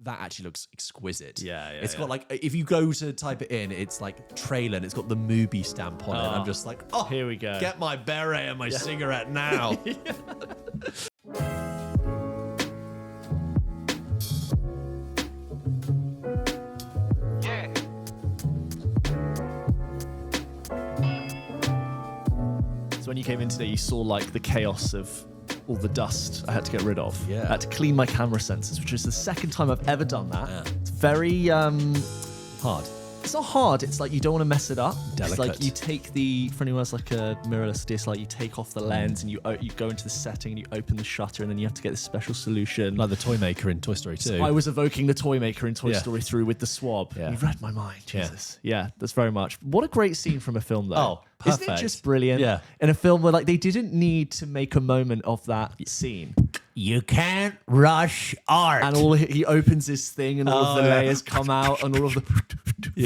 that actually looks exquisite. Yeah. It's got like, if you go to type it in, it's like trailer and it's got the Mubi stamp on it. And I'm just like, oh, here we go. Get my beret and my cigarette now. So when you came in today, you saw like the chaos of all the dust I had to get rid of. Yeah. I had to clean my camera sensors, which is the second time I've ever done that. Yeah. It's very Hard. It's not hard. It's like you don't want to mess it up. Delicate. It's like you take for anyone else like a mirrorless DSLR, you take off the lens and you go into the setting and you open the shutter and then you have to get this special solution. Like the toy maker in Toy Story 2. So I was evoking the toy maker in Toy Story 3 with the swab. Yeah. You read my mind, Jesus. Yeah, that's very much. What a great scene from a film, though. Oh, perfect. Isn't it just brilliant? Yeah. In a film where like they didn't need to make a moment of that scene. You can't rush art. And he opens his thing and all of the layers come out and all of the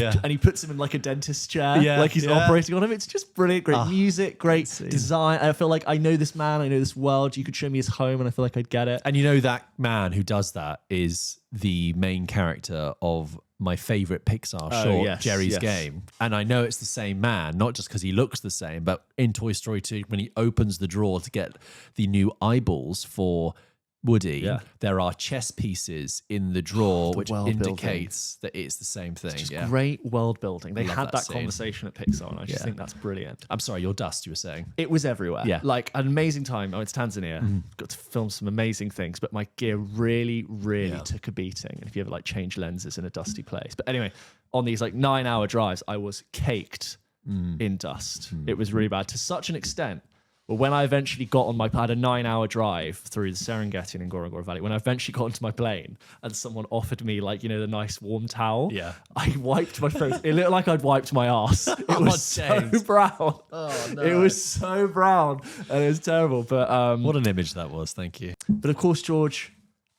and he puts him in like a dentist chair, like he's operating on him. It's just brilliant. Great music, great design. I feel like I know this man, I know this world. You could show me his home and I feel like I'd get it. And you know that man who does that is the main character of my favorite Pixar short, Jerry's Game. And I know it's the same man, not just because he looks the same, but in Toy Story 2, when he opens the drawer to get the new eyeballs for Woody, there are chess pieces in the drawer, which indicates that it's the same thing. It's just great world building. They had that scene. conversation at Pixar, and I just think that's brilliant. I'm sorry, your dust, you were saying. It was everywhere. Yeah. Like an amazing time. Oh, it's Tanzania. Got to film some amazing things, but my gear really, really took a beating. And if you ever like change lenses in a dusty place. But anyway, on these like 9-hour drives, I was caked in dust. It was really bad to such an extent. But when I eventually got on I had a 9-hour drive through the Serengeti and Ngorongoro Valley. When I eventually got onto my plane and someone offered me like, you know, the nice warm towel, I wiped my face. It looked like I'd wiped my ass. It was so brown. Oh, no. It was so brown and it was terrible. But what an image that was. Thank you. But of course, George,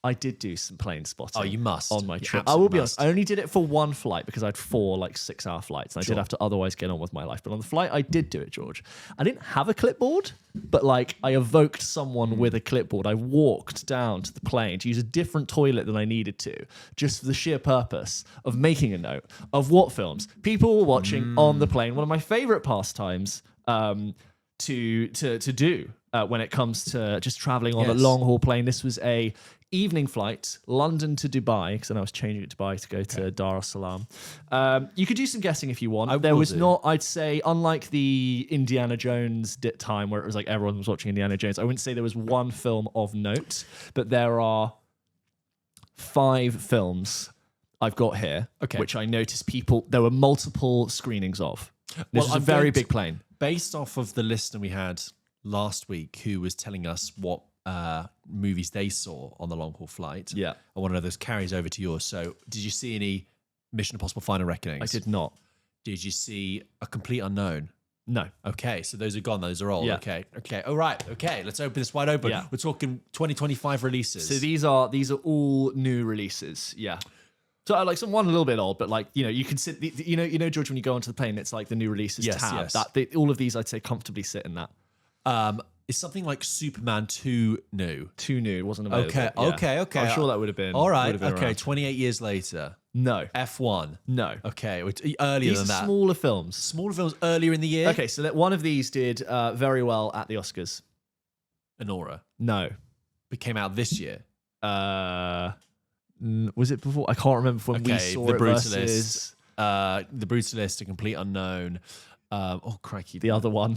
I did do some plane spotting. Oh, you must. On my You trip. I will absolutely be honest. I only did it for one flight because I had 4 like 6-hour flights and I did have to otherwise get on with my life. But on the flight, I did do it, George. I didn't have a clipboard, but like I evoked someone with a clipboard. I walked down to the plane to use a different toilet than I needed to, just for the sheer purpose of making a note of what films people were watching on the plane. One of my favorite pastimes to do when it comes to just traveling on a long haul plane. This was a evening flight, London to Dubai, because then I was changing it to Dubai to go to Dar es Salaam. You could do some guessing if you want. There was not, I'd say, unlike the Indiana Jones time where it was like everyone was watching Indiana Jones, I wouldn't say there was one film of note, but there are 5 films I've got here, which I noticed there were multiple screenings of. This was a very big plane. Based off of the listener we had last week who was telling us what movies they saw on the long haul flight. I want to know this carries over to yours. So did you see any Mission Impossible Final Reckonings? I did not. Did you see A Complete Unknown? No. Okay, so those are gone. Those are old. Okay. All right. Okay, let's open this wide open. We're talking 2025 releases. So these are all new releases. Yeah. So like one a little bit old, but like, you know, you can sit, you know, George, when you go onto the plane, it's like the new releases tab. All of these I'd say comfortably sit in that. Is something like Superman 2 new? 2 new, it wasn't available. Okay. I'm sure that would have been. All right, okay, around. 28 years later. No. F1. No. Okay, earlier These than are that. smaller films. Smaller films earlier in the year? Okay, so one of these did very well at the Oscars. Honora. No. It came out this year. Was it before? I can't remember when we saw The it Brutalist. The Brutalist, A Complete Unknown. Oh, crikey. The other one.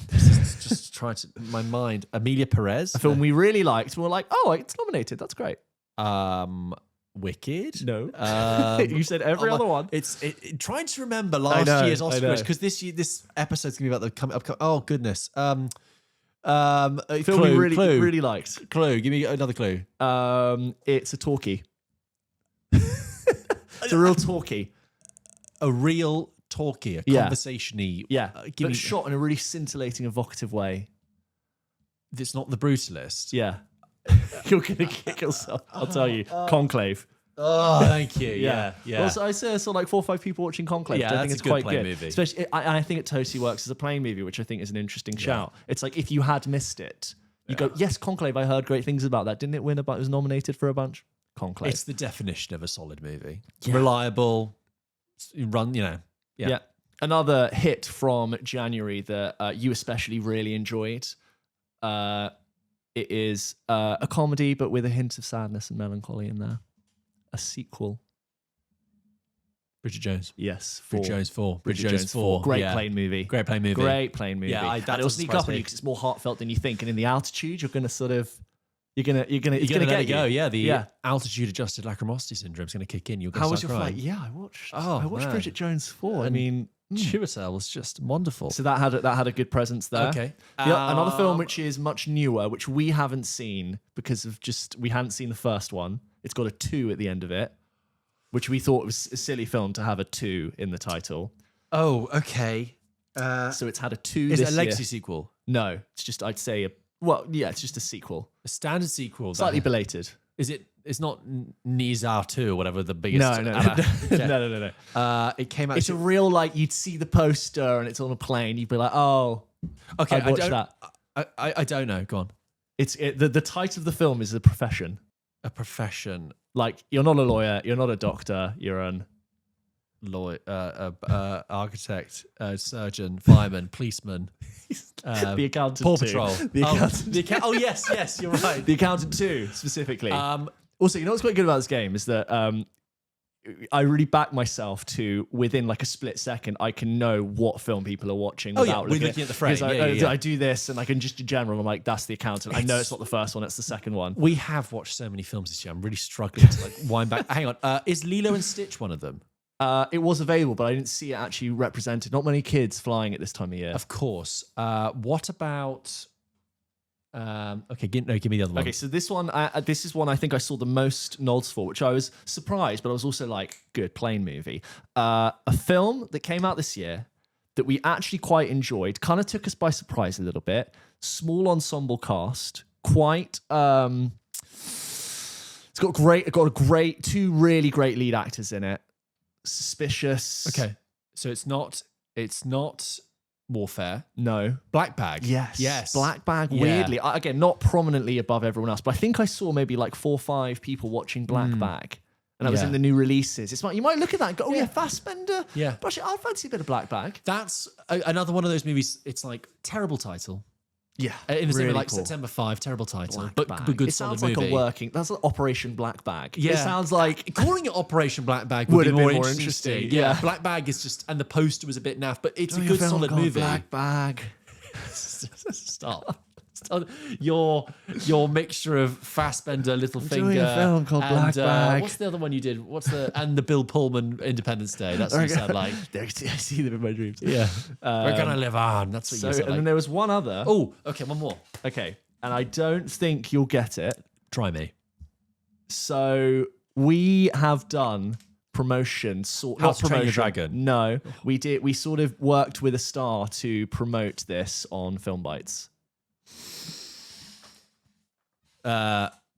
just trying to... My mind. Amelia Perez. A film we really liked. We were like, oh, it's nominated. That's great. Wicked. No. You said every other one. It's trying to remember last year's Oscars because this episode's gonna be about the coming. Oh goodness. Film we really liked. Clue. Give me another clue. It's a talkie. It's a real talkie. A real talkie. A conversation-y. Yeah. But shot in a really scintillating, evocative way. It's not The Brutalist. Yeah. You're going to kick yourself. I'll tell you. Conclave. Oh, thank you. Yeah. Also, I saw like 4 or 5 people watching Conclave. Yeah, I think it's a good quite plane good. movie. Especially, I think it totally works as a plane movie, which I think is an interesting shout. It's like if you had missed it, you go, yes, Conclave. I heard great things about that. Didn't it win? It was nominated for a bunch. Conclave. It's the definition of a solid movie. Reliable, run, Yeah. Another hit from January that you especially really enjoyed. It is a comedy, but with a hint of sadness and melancholy in there. A sequel. Bridget Jones. Yes. Bridget Jones 4. Bridget Jones 4. Great plane movie. Great plane movie. Great plane movie. Yeah, and it'll sneak up on you because it's more heartfelt than you think. And in the altitude, you're going to sort of... You're gonna let it go. Yeah, the altitude adjusted lacrimosity syndrome is gonna kick in. You're gonna How was start your crying. flight? Yeah, I watched Bridget Jones 4. I mean, Chiwetel was just wonderful. So that had a good presence there. Okay. Another film which is much newer, which we haven't seen because of we hadn't seen the first one. It's got a 2 at the end of it, which we thought was a silly film to have a 2 in the title. Oh, okay. So it's had a 2. Is it a legacy sequel? No, it's just it's just a sequel. A standard sequel. Slightly belated. Is it? It's not Nizar 2 or whatever the biggest. No. No. It came out. It's a real you'd see the poster and it's on a plane. You'd be like, oh, okay. I'd watch that. I don't know. Go on. The title of the film is A Profession. A profession. Like you're not a lawyer. You're not a doctor. You're an lawyer, architect, surgeon, fireman, policeman, the accountant. Paw 2. Patrol. The accountant. Oh yes, you're right. The Accountant 2 specifically. Also, you know what's quite good about this game is that I really back myself to within like a split second, I can know what film people are watching without looking at the frame. I do this and I can just in general, I'm like, that's The Accountant. I know it's not the first one, it's the second one. We have watched so many films this year. I'm really struggling to wind back. Hang on, is Lilo and Stitch one of them? It was available, but I didn't see it actually represented. Not many kids flying at this time of year. Of course. What about... okay, give me the other one. Okay, so this one, this is one I think I saw the most nods for, which I was surprised, but I was also like, good, plane movie. A film that came out this year that we actually quite enjoyed, kind of took us by surprise a little bit. Small ensemble cast, quite... it's got a great, 2 really great lead actors in it. Suspicious. Okay, so it's not Warfare. No. Black Bag. Yes. Black Bag, weirdly. Again, not prominently above everyone else, but I think I saw maybe like 4 or 5 people watching Black Bag. And that was in the new releases. It's like, you might look at that and go, Fassbender. Yeah. But actually, I'd fancy a bit of Black Bag. That's another one of those movies, it's like, terrible title. Yeah. In the same way, really like cool. September 5, terrible title. But good it solid sounds like movie. that's like Operation Black Bag. Yeah. It sounds like... Calling it Operation Black Bag would be more interesting. Yeah. Black Bag is just... And the poster was a bit naff, but it's a good solid movie. Black Bag. Stop. Your mixture of Fassbender, Littlefinger, a film called Black Bag. What's the other one you did? And the Bill Pullman Independence Day. That's what you sound like. I see them in my dreams. Yeah, we're gonna live on. That's what you sound like. And then there was one other. Oh, okay, one more. Okay, and I don't think you'll get it. Try me. So we have done promotion, How to Train Your Dragon. No, we did. We sort of worked with a star to promote this on Film Bites.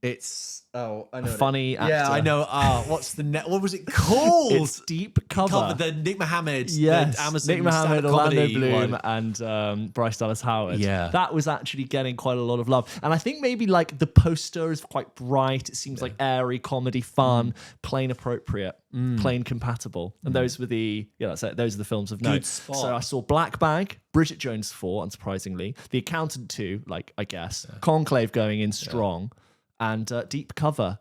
It's I know funny actor. Yeah, I know. What's the what was it called? It's Deep Cover. The Nick Mohammed. Yes, the Amazon Nick Mohammed, Orlando Bloom, one. and Bryce Dallas Howard. Yeah, that was actually getting quite a lot of love, and I think maybe like the poster is quite bright. It seems like airy comedy, fun, plane appropriate, plane compatible, and those were that's it. Those are the films of note. Good spot. So I saw Black Bag, Bridget Jones 4, unsurprisingly, The Accountant 2, I guess, Conclave going in strong. And Deep Cover.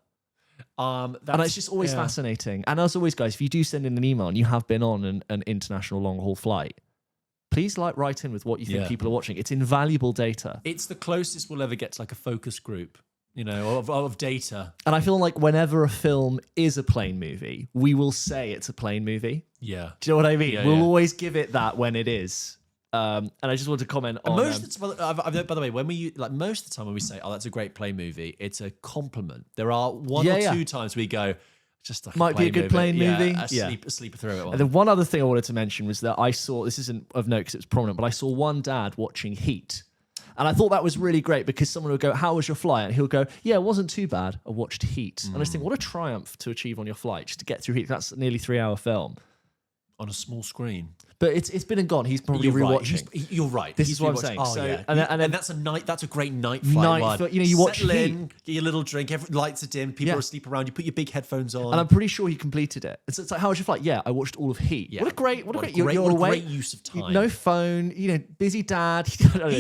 And it's just always fascinating. And as always, guys, if you do send in an email and you have been on an international long-haul flight, please write in with what you think people are watching. It's invaluable data. It's the closest we'll ever get to like a focus group, of data. And I feel like whenever a film is a plane movie, we will say it's a plane movie. Yeah. Do you know what I mean? Yeah, we'll always give it that when it is. And I just want to comment on... Most of the time, by the way, when most of the time when we say, "Oh, that's a great play movie," it's a compliment. There are one or two times we go, "Just like might be a good plane movie." A sleeper through it. And then one other thing I wanted to mention was that I saw, this isn't of note because it was prominent, but I saw one dad watching Heat. And I thought that was really great because someone would go, "How was your flight?" And he'll go, "Yeah, it wasn't too bad. I watched Heat." And I just think, what a triumph to achieve on your flight, just to get through Heat. That's a nearly 3-hour film. On a small screen. But it's been and gone. He's probably rewatching. You're right. This is what I'm saying. Oh, so, yeah. and then that's a great night flight one. You watch Settle Heat. in, get your little drink, lights are dim, people are asleep around, you put your big headphones on. And I'm pretty sure he completed it. It's like, how was your flight? Yeah, I watched all of Heat. Yeah. What a great you're away. Great use of time. No phone, busy dad. I don't know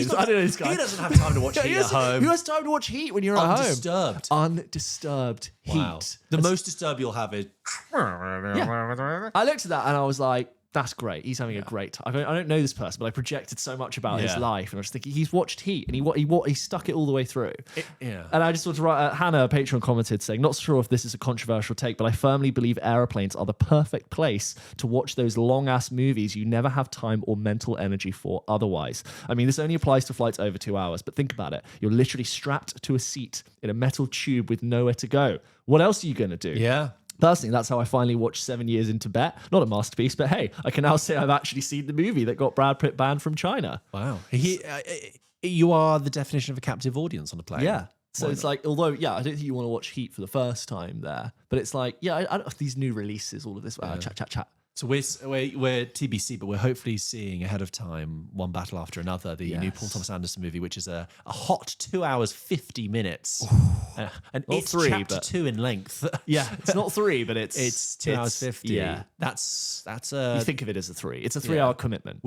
this guy. He doesn't have time to watch Heat at home. Who has time to watch Heat when you're at home? Undisturbed Wow. Heat. The most disturbed you'll have is... Yeah. I looked at that and I was like, that's great. He's having a great time. I don't know this person, but I projected so much about his life, and I was thinking he's watched Heat, and he stuck it all the way through. And I just want to write. Hannah, a Patreon, commented saying, "Not sure if this is a controversial take, but I firmly believe aeroplanes are the perfect place to watch those long ass movies you never have time or mental energy for otherwise. I mean, this only applies to flights over 2 hours, but think about it. You're literally strapped to a seat in a metal tube with nowhere to go. What else are you going to do?" Yeah. Personally, that's how I finally watched 7 Years in Tibet. Not a masterpiece, but hey, I can now say I've actually seen the movie that got Brad Pitt banned from China. Wow. You are the definition of a captive audience on a plane. Yeah. So it's like, although, I don't think you want to watch Heat for the first time there, but it's like, these new releases, all of this, chat. So we're TBC, but we're hopefully seeing ahead of time One Battle After Another, the new Paul Thomas Anderson movie, which is a hot 2 hours, 50 minutes. And it's chapter 2 in length. Yeah, it's not 3, but it's 2 hours 50. Yeah. That's you think of it as a 3. It's a 3-hour commitment.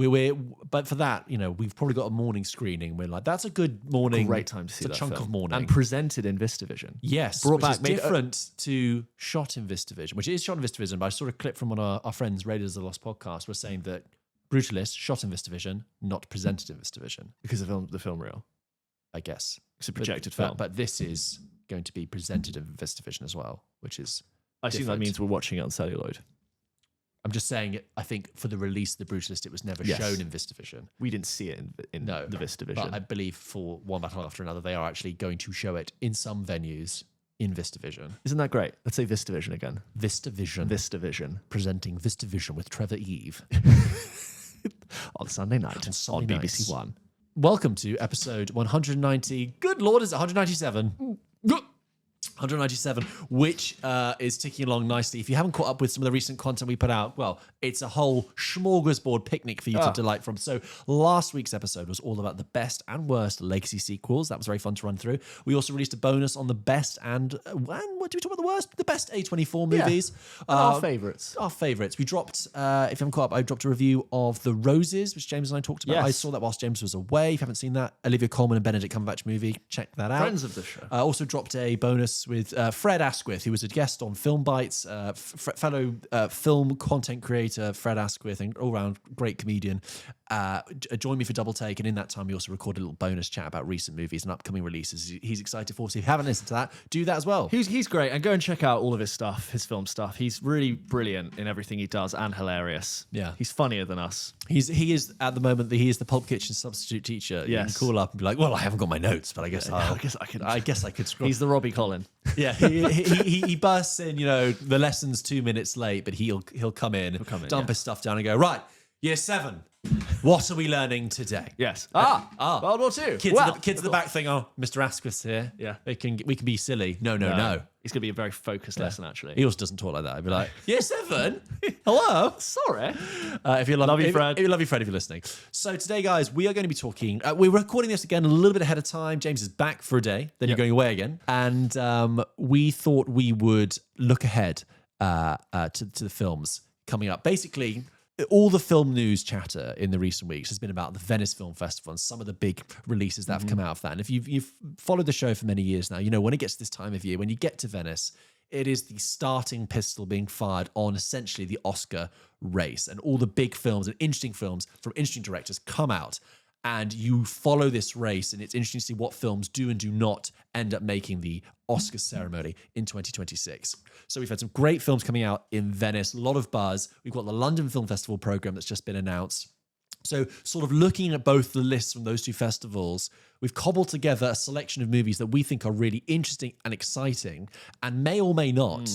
But for that, we've probably got a morning screening. We're like, that's a good morning. Great time to see that chunk film. of morning. And presented in VistaVision. Yes, Brought which back, is different to shot in VistaVision, which is shot in VistaVision, but I saw a clip from one of our friends, Raiders of the Lost podcast, was saying that Brutalist shot in VistaVision, not presented in VistaVision. Because of the film reel. I guess. It's a projected film. But this is going to be presented in VistaVision as well, which is I assume that means we're watching it on celluloid. I'm just saying, I think for the release of The Brutalist, it was never shown in VistaVision. We didn't see it in the VistaVision. But I believe for One Battle After Another, they are actually going to show it in some venues in VistaVision. Isn't that great? Let's say VistaVision again. VistaVision. Presenting VistaVision with Trevor Eve. on Sunday night on BBC One. Welcome to episode 190. Good Lord, is it 197? 197, which is ticking along nicely. If you haven't caught up with some of the recent content we put out, well, it's a whole smorgasbord picnic for you to delight from. So last week's episode was all about the best and worst legacy sequels. That was very fun to run through. We also released a bonus on the best and what do we talk about the worst? The best A24 movies. Yeah. Our favourites. Our favourites. We dropped, if you haven't caught up, I dropped a review of The Roses, which James and I talked about. Yes. I saw that whilst James was away. If you haven't seen that, Olivia Colman and Benedict Cumberbatch movie, check that out. Friends of the show. I also dropped a bonus with Fred Asquith, who was a guest on Film Bites, fellow film content creator Fred Asquith, and all-round great comedian. Joined me for Double Take, and in that time we also recorded a little bonus chat about recent movies and upcoming releases he's excited for. So if you haven't listened to that, do that as well. He's great, and go and check out all of his stuff, his film stuff. He's really brilliant in everything he does and hilarious. Yeah. He's funnier than us. He is at the moment he is the Pulp Kitchen substitute teacher. Yes. You can call up and be like, well, I haven't got my notes, but I guess I could scroll. He's the Robbie Collin. Yeah, he bursts in, the lesson's 2 minutes late, but he'll come in, dump his stuff down and go, right, year 7. What are we learning today? Yes. World War II. Kids at the back think, oh, Mr. Asquith's here. Yeah. We can be silly. No. It's going to be a very focused lesson, actually. He also doesn't talk like that. I'd be like, year 7? Hello? Sorry. If you love you, Fred. Love you, Fred, if you're listening. So today, guys, we are going to be talking. We're recording this again a little bit ahead of time. James is back for a day. Then you're going away again. And we thought we would look ahead to the films coming up. Basically, all the film news chatter in the recent weeks has been about the Venice Film Festival and some of the big releases that have come out of that. And if you've followed the show for many years now, when it gets to this time of year, when you get to Venice, it is the starting pistol being fired on essentially the Oscar race. And all the big films and interesting films from interesting directors come out. And you follow this race, and it's interesting to see what films do and do not end up making the Oscar ceremony in 2026. So we've had some great films coming out in Venice, a lot of buzz. We've got the London Film Festival program that's just been announced. So sort of looking at both the lists from those two festivals, we've cobbled together a selection of movies that we think are really interesting and exciting and may or may not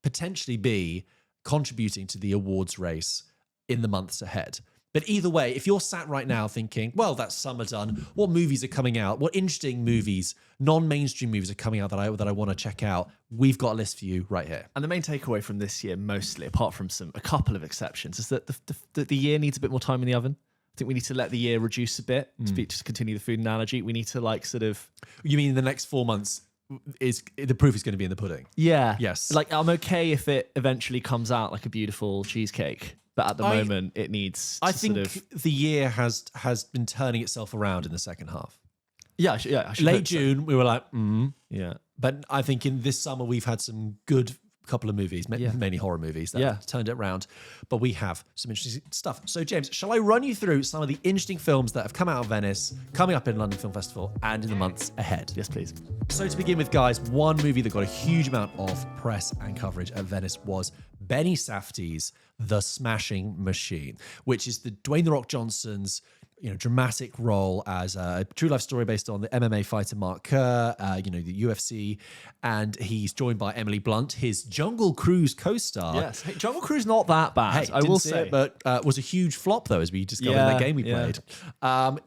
potentially be contributing to the awards race in the months ahead. But either way, if you're sat right now thinking, well, that's summer done, what movies are coming out? What interesting movies, non-mainstream movies are coming out that I want to check out? We've got a list for you right here. And the main takeaway from this year, mostly, apart from a couple of exceptions, is that the year needs a bit more time in the oven. I think we need to let the year reduce a bit, to continue the food analogy. We need to like sort of... You mean in the next 4 months, the proof is going to be in the pudding? Yeah. Yes. Like, I'm okay if it eventually comes out like a beautiful cheesecake, but at the moment it needs to I think the year has been turning itself around in the second half. Yeah, Late June, we were like, yeah. But I think in this summer, we've had some good couple of movies, mainly horror movies that turned it around. But we have some interesting stuff. So, James, shall I run you through some of the interesting films that have come out of Venice, coming up in London Film Festival, and in the months ahead? Yes, please. So, to begin with, guys, one movie that got a huge amount of press and coverage at Venice was Benny Safdie's The Smashing Machine, which is the Dwayne "The Rock" Johnson's dramatic role as a true life story based on the MMA fighter Mark Kerr, the UFC, and he's joined by Emily Blunt, his Jungle Cruise co-star. Yes, hey, Jungle Cruise not that bad. Hey, I will say, but was a huge flop though, as we discovered in that game we played.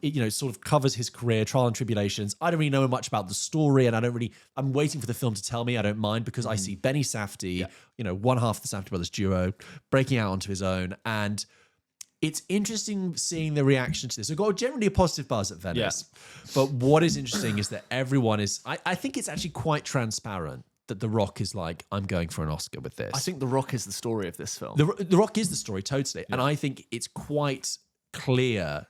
It sort of covers his career, trial and tribulations. I don't really know much about the story, and I'm waiting for the film to tell me. I don't mind because I see Benny Safdie, one half of the Safdie brothers duo, breaking out onto his own, and it's interesting seeing the reaction to this. We've got generally a positive buzz at Venice. But what is interesting is that everyone is... I think it's actually quite transparent that The Rock is like, I'm going for an Oscar with this. I think The Rock is the story of this film. The Rock is the story, totally. Yeah. And I think it's quite clear,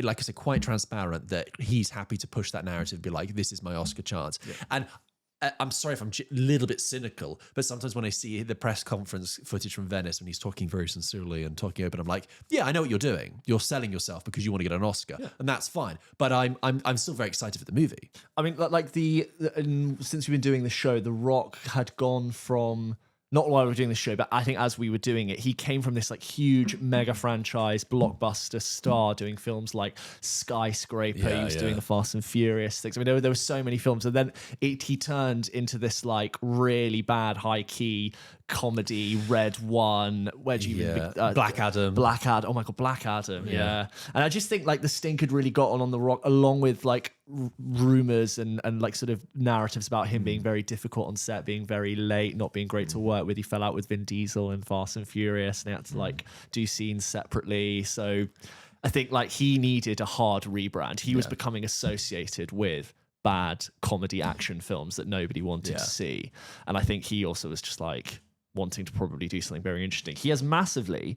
like I said, quite transparent that he's happy to push that narrative, be like, this is my Oscar chance. Yeah. And I'm sorry if I'm a little bit cynical, but sometimes when I see the press conference footage from Venice when he's talking very sincerely and talking open, I'm like, yeah, I know what you're doing. You're selling yourself because you want to get an Oscar, and that's fine. But I'm still very excited for the movie. I mean, like since we've been doing the show, The Rock had gone from... Not while we were doing this show, but I think as we were doing it, he came from this like huge mega franchise blockbuster star doing films like Skyscraper. He was doing the Fast and Furious things. I mean, there were so many films, and then he turned into this like really bad high key comedy. Red One. Where do you Black Adam? Oh my god, Black Adam. Yeah. And I just think like the stink had really gotten on The Rock, along with like rumors and like sort of narratives about him being very difficult on set, being very late, not being great to work with. He fell out with Vin Diesel in Fast and Furious, and he had to like do scenes separately. So I think like he needed a hard rebrand. He was becoming associated with bad comedy action films that nobody wanted to see. And I think he also was just like wanting to probably do something very interesting. He has massively,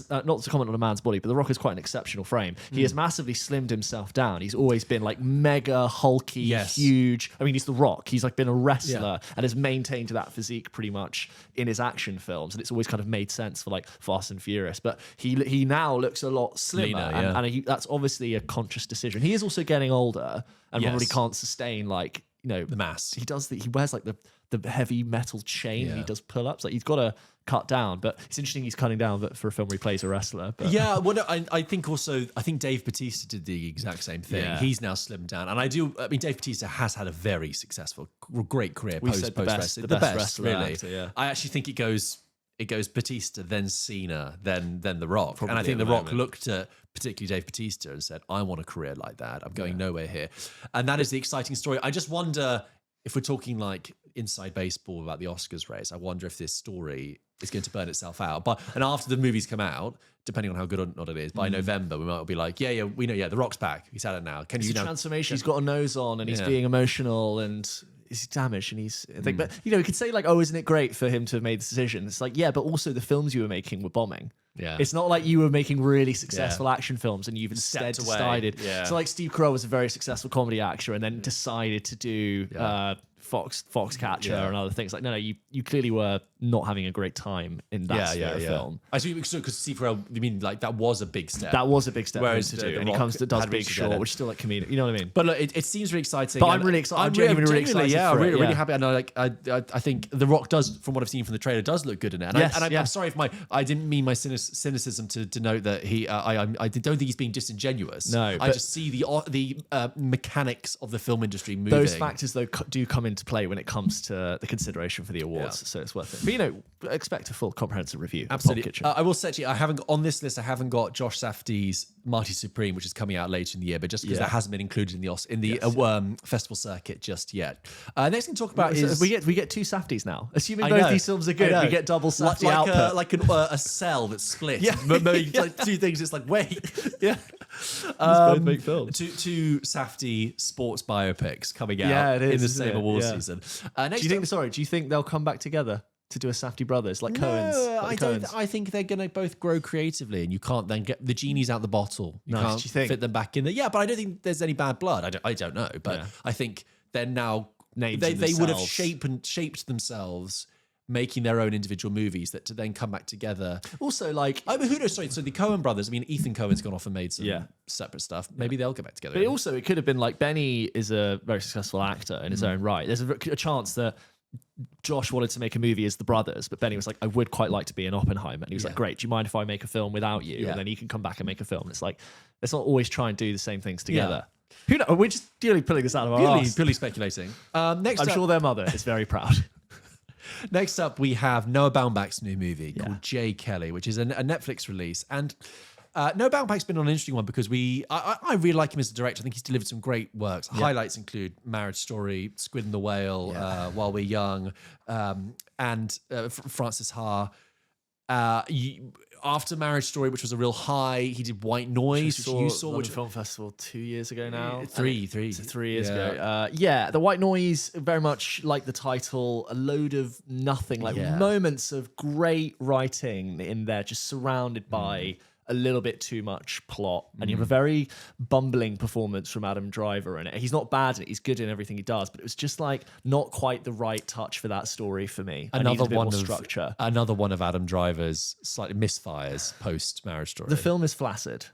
not to comment on a man's body, but The Rock is quite an exceptional frame. He has massively slimmed himself down. He's always been like mega hulky, huge. I mean, he's The Rock. He's like been a wrestler and has maintained that physique pretty much in his action films. And it's always kind of made sense for like Fast and Furious. But he now looks a lot slimmer. And that's obviously a conscious decision. He is also getting older and probably can't sustain like, the mass. He wears like the heavy metal chain. He does pull-ups. Like he's got to cut down, but it's interesting he's cutting down, but for a film where he plays a wrestler. But. Yeah, well, no, I think Dave Bautista did the exact same thing. Yeah. He's now slimmed down, and Dave Bautista has had a very successful, great career post wrestling. The best wrestler, really. Actor, I actually think it goes Bautista, then Cena, then The Rock. Probably, and I think The Rock looked at particularly Dave Bautista and said, I want a career like that. I'm going nowhere here. And that is the exciting story. I just wonder if we're talking like inside baseball about the Oscars race, I wonder if this story is going to burn itself out. And after the movies come out, depending on how good or not it is, by November, we might be like, we know, The Rock's back. He's had it now. It's a transformation. He's got a nose on and he's being emotional and he's damaged and he's... But, you could say like, oh, isn't it great for him to have made the decision? It's like, but also the films you were making were bombing. Yeah. It's not like you were making really successful action films and you've instead decided... Yeah. So like Steve Carell was a very successful comedy actor and then decided to do... Foxcatcher and other things. Like, no, you clearly were not having a great time in that film. I see, because Steve Carell, you mean like that was a big step. That was a big step Whereas to do. And he does Big Short, which is still like comedic. You know what I mean? But look, it seems really exciting. But I'm really excited. I'm genuinely really excited. Yeah, I'm really happy. And I think The Rock does, from what I've seen from the trailer, does look good in it. And I'm sorry if I didn't mean my cynicism to denote that I don't think he's being disingenuous. No, I just see the mechanics of the film industry moving. Those factors though do come into play when it comes to the consideration for the awards, so it's worth it. But expect a full comprehensive review. Absolutely. Pulp Kitchen. I will say to you, I haven't on this list. I haven't got Josh Safdie's Marty Supreme, which is coming out later in the year, but just because that hasn't been included in the festival circuit just yet. Next thing to talk about is we get 2 Safdies now. Assuming both these films are good, we get double Safdie output. Like a cell that's split. Like 2 things. It's like wait, both make films. Two Safdie sports biopics coming out in the same award season. Do you think they'll come back together to do a Safdie brothers like Coens? I think they're going to both grow creatively, and you can't then get the genie's out the bottle. You can't fit them back in there. Yeah, but I don't think there's any bad blood. I don't know, but I think they're now names. They would have shaped themselves, making their own individual movies that to then come back together. Also, like, who knows? Sorry, so the Coen brothers. I mean, Ethan Coen's gone off and made some separate stuff. Maybe they'll get back together. But also, it could have been like Benny is a very successful actor in his own right. There's a chance that Josh wanted to make a movie as the brothers, but Benny was like, I would quite like to be in Oppenheimer. And he was like, great, do you mind if I make a film without you? And then he can come back and make a film. And it's like, let's not always try and do the same things together. Who knows? We're just purely pulling this out of our arse. Purely speculating. I'm sure their mother is very proud. Next up, we have Noah Baumbach's new movie called Jay Kelly, which is a Netflix release. And Noah Baumbach's been on an interesting one because I really like him as a director. I think he's delivered some great works. Highlights include Marriage Story, Squid and the Whale, While We're Young, and Francis Ha. After Marriage Story, which was a real high, he did White Noise, which you saw. London Film Festival 2 years ago now. 3 years ago. The White Noise, very much like the title, a load of nothing, moments of great writing in there, just surrounded by a little bit too much plot. And you have a very bumbling performance from Adam Driver in it. He's not bad in it, he's good in everything he does, but it was just like not quite the right touch for that story for me. Another one of structure. Another one of Adam Driver's slightly misfires post Marriage Story. The film is flaccid.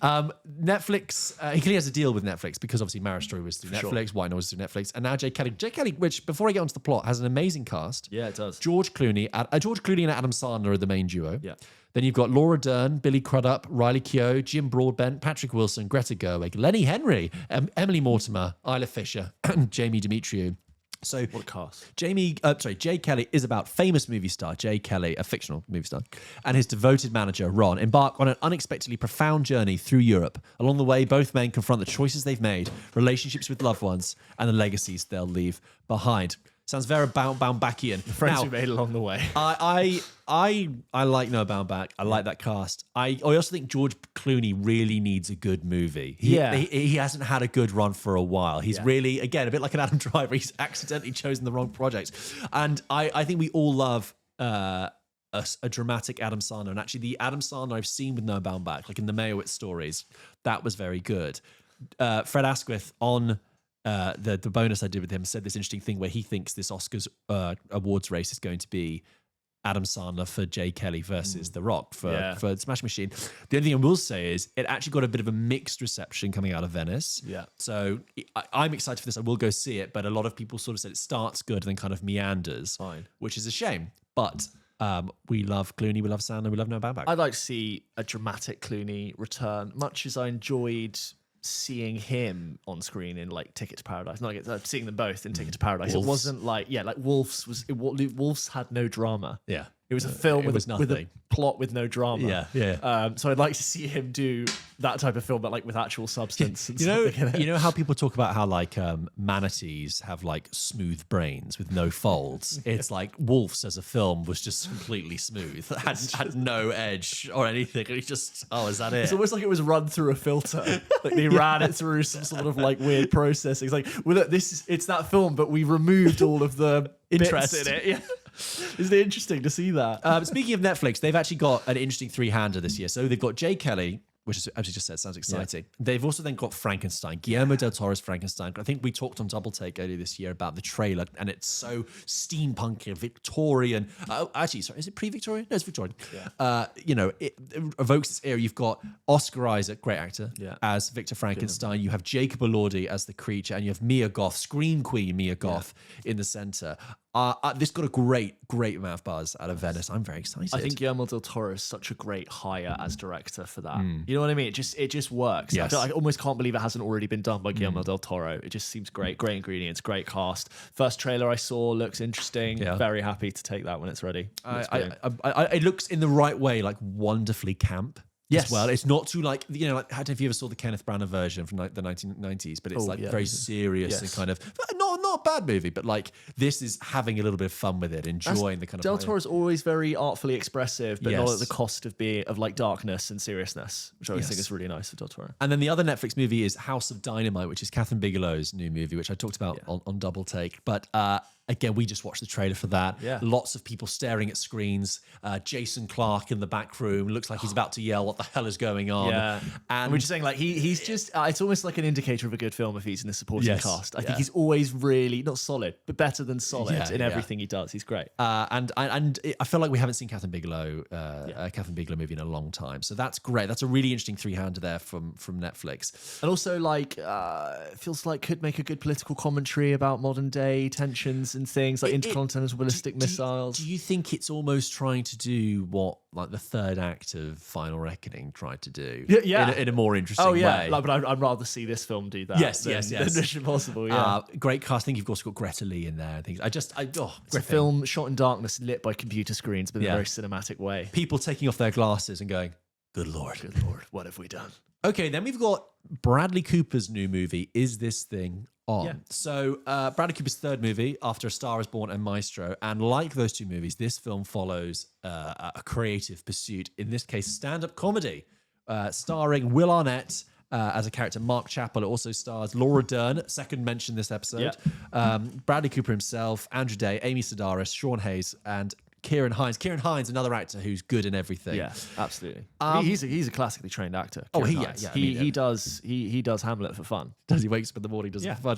Netflix, he clearly has a deal with Netflix because obviously Marriage Story was through Netflix, White Noise was through Netflix, and now Jay Kelly. Jay Kelly, which before I get onto the plot, has an amazing cast. Yeah, it does. George Clooney and Adam Sandler are the main duo. Yeah. Then you've got Laura Dern, Billy Crudup, Riley Keough, Jim Broadbent, Patrick Wilson, Greta Gerwig, Lenny Henry, Emily Mortimer, Isla Fisher, and Jamie Demetriou. So what a cast. Jay Kelly is about famous movie star Jay Kelly, a fictional movie star, and his devoted manager Ron embark on an unexpectedly profound journey through Europe. Along the way, both men confront the choices they've made, relationships with loved ones, and the legacies they'll leave behind. Sounds very Baumbachian. The friends we made along the way. I like Noah Baumbach. I like that cast. I also think George Clooney really needs a good movie. He hasn't had a good run for a while. He's really, again, a bit like an Adam Driver. He's accidentally chosen the wrong projects. And I think we all love a dramatic Adam Sandler. And actually, the Adam Sandler I've seen with Noah Baumbach, like in the Meyerowitz stories, that was very good. Fred Asquith on the bonus I did with him said this interesting thing where he thinks this Oscars awards race is going to be Adam Sandler for Jay Kelly versus The Rock for Smash Machine. The only thing I will say is it actually got a bit of a mixed reception coming out of Venice. Yeah. So I'm excited for this. I will go see it, but a lot of people sort of said it starts good and then kind of meanders, which is a shame. But we love Clooney, we love Sandler, we love Noah Baumbach. I'd like to see a dramatic Clooney return, much as I enjoyed seeing him on screen in like Ticket to Paradise. Not seeing them both in Ticket to Paradise. Wolves. It wasn't like Wolves had no drama. Yeah. It was a film with a plot with no drama. Yeah. So I'd like to see him do that type of film, but like with actual substance. And you know how people talk about how like manatees have like smooth brains with no folds. It's like Wolves as a film was just completely smooth, had no edge or anything. And it's just, is that it? It's almost like it was run through a filter. Like they ran it through some sort of like weird processing. It's like, well, it's that film, but we removed all of the interest in it. Yeah. Isn't it interesting to see that? Speaking of Netflix, they've actually got an interesting three-hander this year. So they've got Jay Kelly, which is, as you just said, sounds exciting. Yeah. They've also then got Frankenstein, Guillermo del Toro's Frankenstein. I think we talked on Double Take earlier this year about the trailer, and it's so steampunk and Victorian. Actually, sorry, is it pre-Victorian? No, it's Victorian. Yeah. It evokes this era. You've got Oscar Isaac, great actor, as Victor Frankenstein. You have Jacob Elordi as the creature, and you have Mia Goth, Scream Queen Mia Goth, in the center. This got a great amount of buzz out of Venice. I'm very excited. I think Guillermo del Toro is such a great hire as director for that. You know what I mean? It just works. Yes. I almost can't believe it hasn't already been done by Guillermo del Toro. It just seems great. Great ingredients, great cast. First trailer I saw looks interesting. Yeah. Very happy to take that when it's ready. It looks in the right way, like wonderfully camp. Yes. As well, it's not too like I don't know if you ever saw the Kenneth Branagh version from the 1990s, but it's very serious and kind of not a bad movie, but like this is having a little bit of fun with it, enjoying the kind of. Del Toro is always very artfully expressive, but not at the cost of like darkness and seriousness, which I always think is really nice of Del Toro. And then the other Netflix movie is House of Dynamite, which is Catherine Bigelow's new movie, which I talked about on Double Take, but. Again, we just watched the trailer for that. Yeah. Lots of people staring at screens. Jason Clarke in the back room looks like he's about to yell, "What the hell is going on?" Yeah, and we're just saying, like he's just. It's almost like an indicator of a good film if he's in the supporting cast. I think he's always really not solid, but better than solid in everything he does. He's great. And I feel like we haven't seen Catherine Bigelow movie in a long time, so that's great. That's a really interesting three-hander there from Netflix, and also like feels like could make a good political commentary about modern day tensions and things like intercontinental ballistic missiles. Do you think it's almost trying to do what like the third act of Final Reckoning tried to do? In a more interesting way. Like, but I'd rather see this film do that. Yes. Than Mission Impossible. Yeah, great cast. I think you've also got Greta Lee in there and things. It's a film shot in darkness, lit by computer screens, but in a very cinematic way. People taking off their glasses and going, "Good Lord, what have we done?" Okay, then we've got Bradley Cooper's new movie, Is This Thing On? Yeah. So Bradley Cooper's third movie after A Star Is Born and Maestro, and like those two movies, this film follows a creative pursuit, in this case stand-up comedy, starring Will Arnett as a character, Mark Chappell. It also stars Laura Dern, second mention this episode, Bradley Cooper himself, Andrew Day, Amy Sedaris, Sean Hayes, and Kieran Hines. Kieran Hines, another actor who's good in everything. Yeah, absolutely. He's a classically trained actor. He does Hamlet for fun. He wakes up in the morning, does it for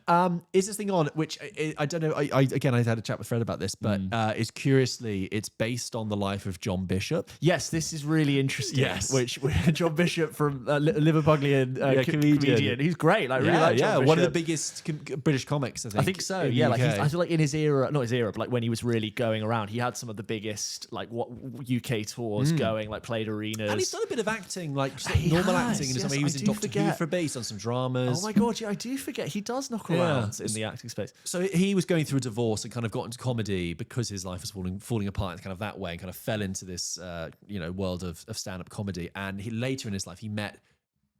fun. Is This Thing On? Which I don't know. I had a chat with Fred about this, but it's curiously it's based on the life of John Bishop. Yes, this is really interesting. Yes, which John Bishop from Liverpudlian comedian. He's great. Like really like John Bishop. One of the biggest British comics. I think so. Yeah, like I feel like in his era, not his era, but like when he was really going around, he had some of the biggest like UK tours going, like played arenas, and he's done a bit of acting, like normal acting. In some way, he was in Doctor Who for a bit. He's done some dramas. Oh my god, I do forget he does knock around in the acting space. So he was going through a divorce and kind of got into comedy because his life was falling apart, kind of that way, and kind of fell into this world of stand-up comedy. And later in his life, he met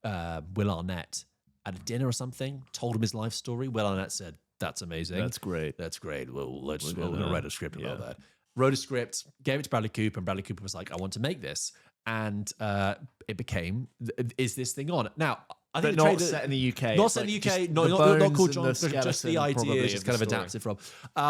Will Arnett at a dinner or something. Told him his life story. Will Arnett said, "That's amazing. That's great. Well, we're going to write a script about that." Wrote a script, gave it to Bradley Cooper, and Bradley Cooper was like, "I want to make this," and it became Is This Thing On? Now, I think not set in the UK. Not set in the UK. Not called John. Just the idea is just kind of adapted from.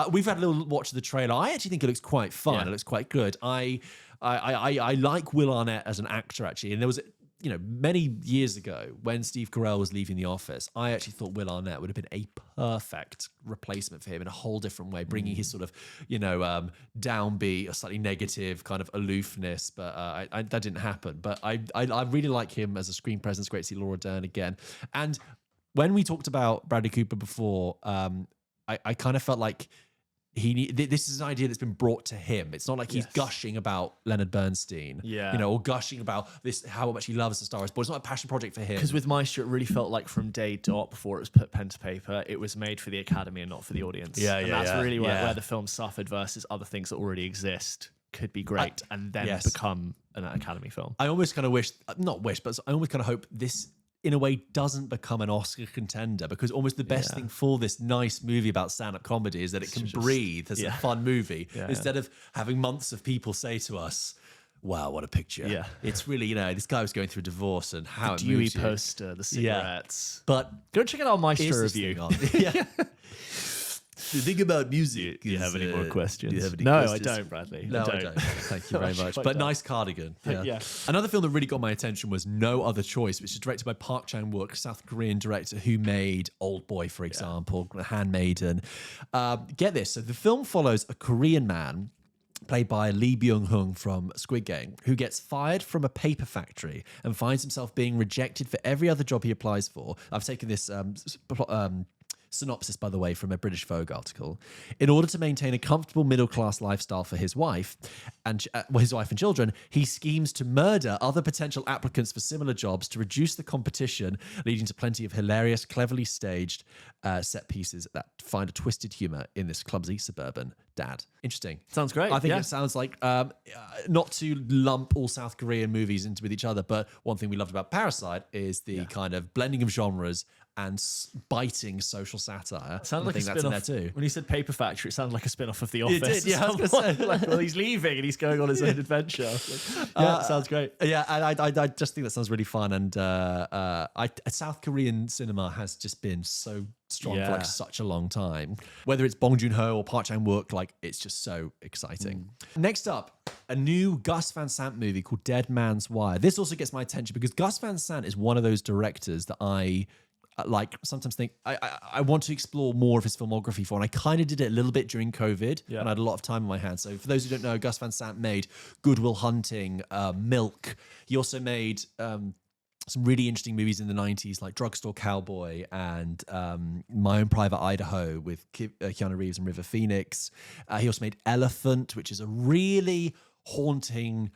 We've had a little watch of the trailer. I actually think it looks quite fun. It looks quite good. I like Will Arnett as an actor actually, and there was. Many years ago when Steve Carell was leaving The Office, I actually thought Will Arnett would have been a perfect replacement for him in a whole different way, bringing his sort of, downbeat, a slightly negative kind of aloofness. But that didn't happen. But I really like him as a screen presence. Great to see Laura Dern again. And when we talked about Bradley Cooper before, I kind of felt like this is an idea that's been brought to him. It's not like he's gushing about Leonard Bernstein, or gushing about this how much he loves The Star Is Born. It's not a passion project for him. Because with Maestro, it really felt like from day dot, before it was put pen to paper, it was made for the Academy and not for the audience. And that's really where the film suffered versus other things that already exist. Could be great and then become an Academy film. I almost kind of but I almost kind of hope this in a way doesn't become an Oscar contender, because almost the best thing for this nice movie about stand-up comedy is that it can breathe as a fun movie instead of having months of people say to us, "Wow, what a picture." Yeah. It's really, this guy was going through a divorce and how the Dewey poster, the cigarettes. But go check out our Maestro review. The thing about music. Do you have any more questions? Do you have any questions? I don't, Bradley. No, I don't. Thank you very much. But nice cardigan. Yeah. Another film that really got my attention was No Other Choice, which is directed by Park Chan-wook, South Korean director who made Old Boy, for example, Handmaiden. Get this. So the film follows a Korean man played by Lee Byung-hun from Squid Game, who gets fired from a paper factory and finds himself being rejected for every other job he applies for. I've taken this Synopsis, by the way, from a British Vogue article. In order to maintain a comfortable middle-class lifestyle for his wife and children, he schemes to murder other potential applicants for similar jobs to reduce the competition, leading to plenty of hilarious, cleverly staged set pieces that find a twisted humor in this clumsy suburban dad. Interesting. Sounds great. I think it sounds like, not to lump all South Korean movies into with each other, but one thing we loved about Parasite is the kind of blending of genres and biting social satire. Sounds like a that's in there spin-off. too. When you said Paper Factory, it sounded like a spin-off of The Office. It did, yeah. I was gonna say. Like, well, he's leaving and he's going on his own adventure. Sounds great. Yeah, and I just think that sounds really fun. And South Korean cinema has just been so strong for like such a long time. Whether it's Bong Joon-ho or Park Chan-wook, like it's just so exciting. Next up, a new Gus Van Sant movie called Dead Man's Wire. This also gets my attention because Gus Van Sant is one of those directors that I sometimes think I want to explore more of his filmography for, and I kind of did it a little bit during COVID, and I had a lot of time on my hands. So for those who don't know, Gus Van Sant made Good Will Hunting, Milk. He also made some really interesting movies in the 90s like Drugstore Cowboy and My Own Private Idaho with Keanu Reeves and River Phoenix. He also made Elephant, which is a really haunting,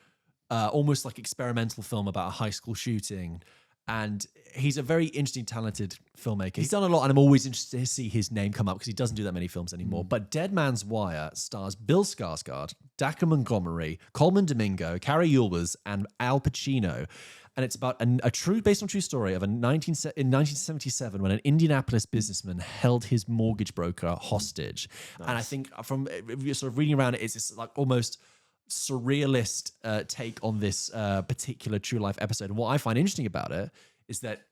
almost like experimental film about a high school shooting. And he's a very interesting, talented filmmaker. He's done a lot, and I'm always interested to see his name come up because he doesn't do that many films anymore. But Dead Man's Wire stars Bill Skarsgård, Dacre Montgomery, Coleman Domingo, Carrie Ulwers, and Al Pacino. And it's about based on true story of in 1977 when an Indianapolis businessman held his mortgage broker hostage. Nice. And I think from sort of reading around it, it's this like almost surrealist take on this particular true life episode. And what I find interesting about it is that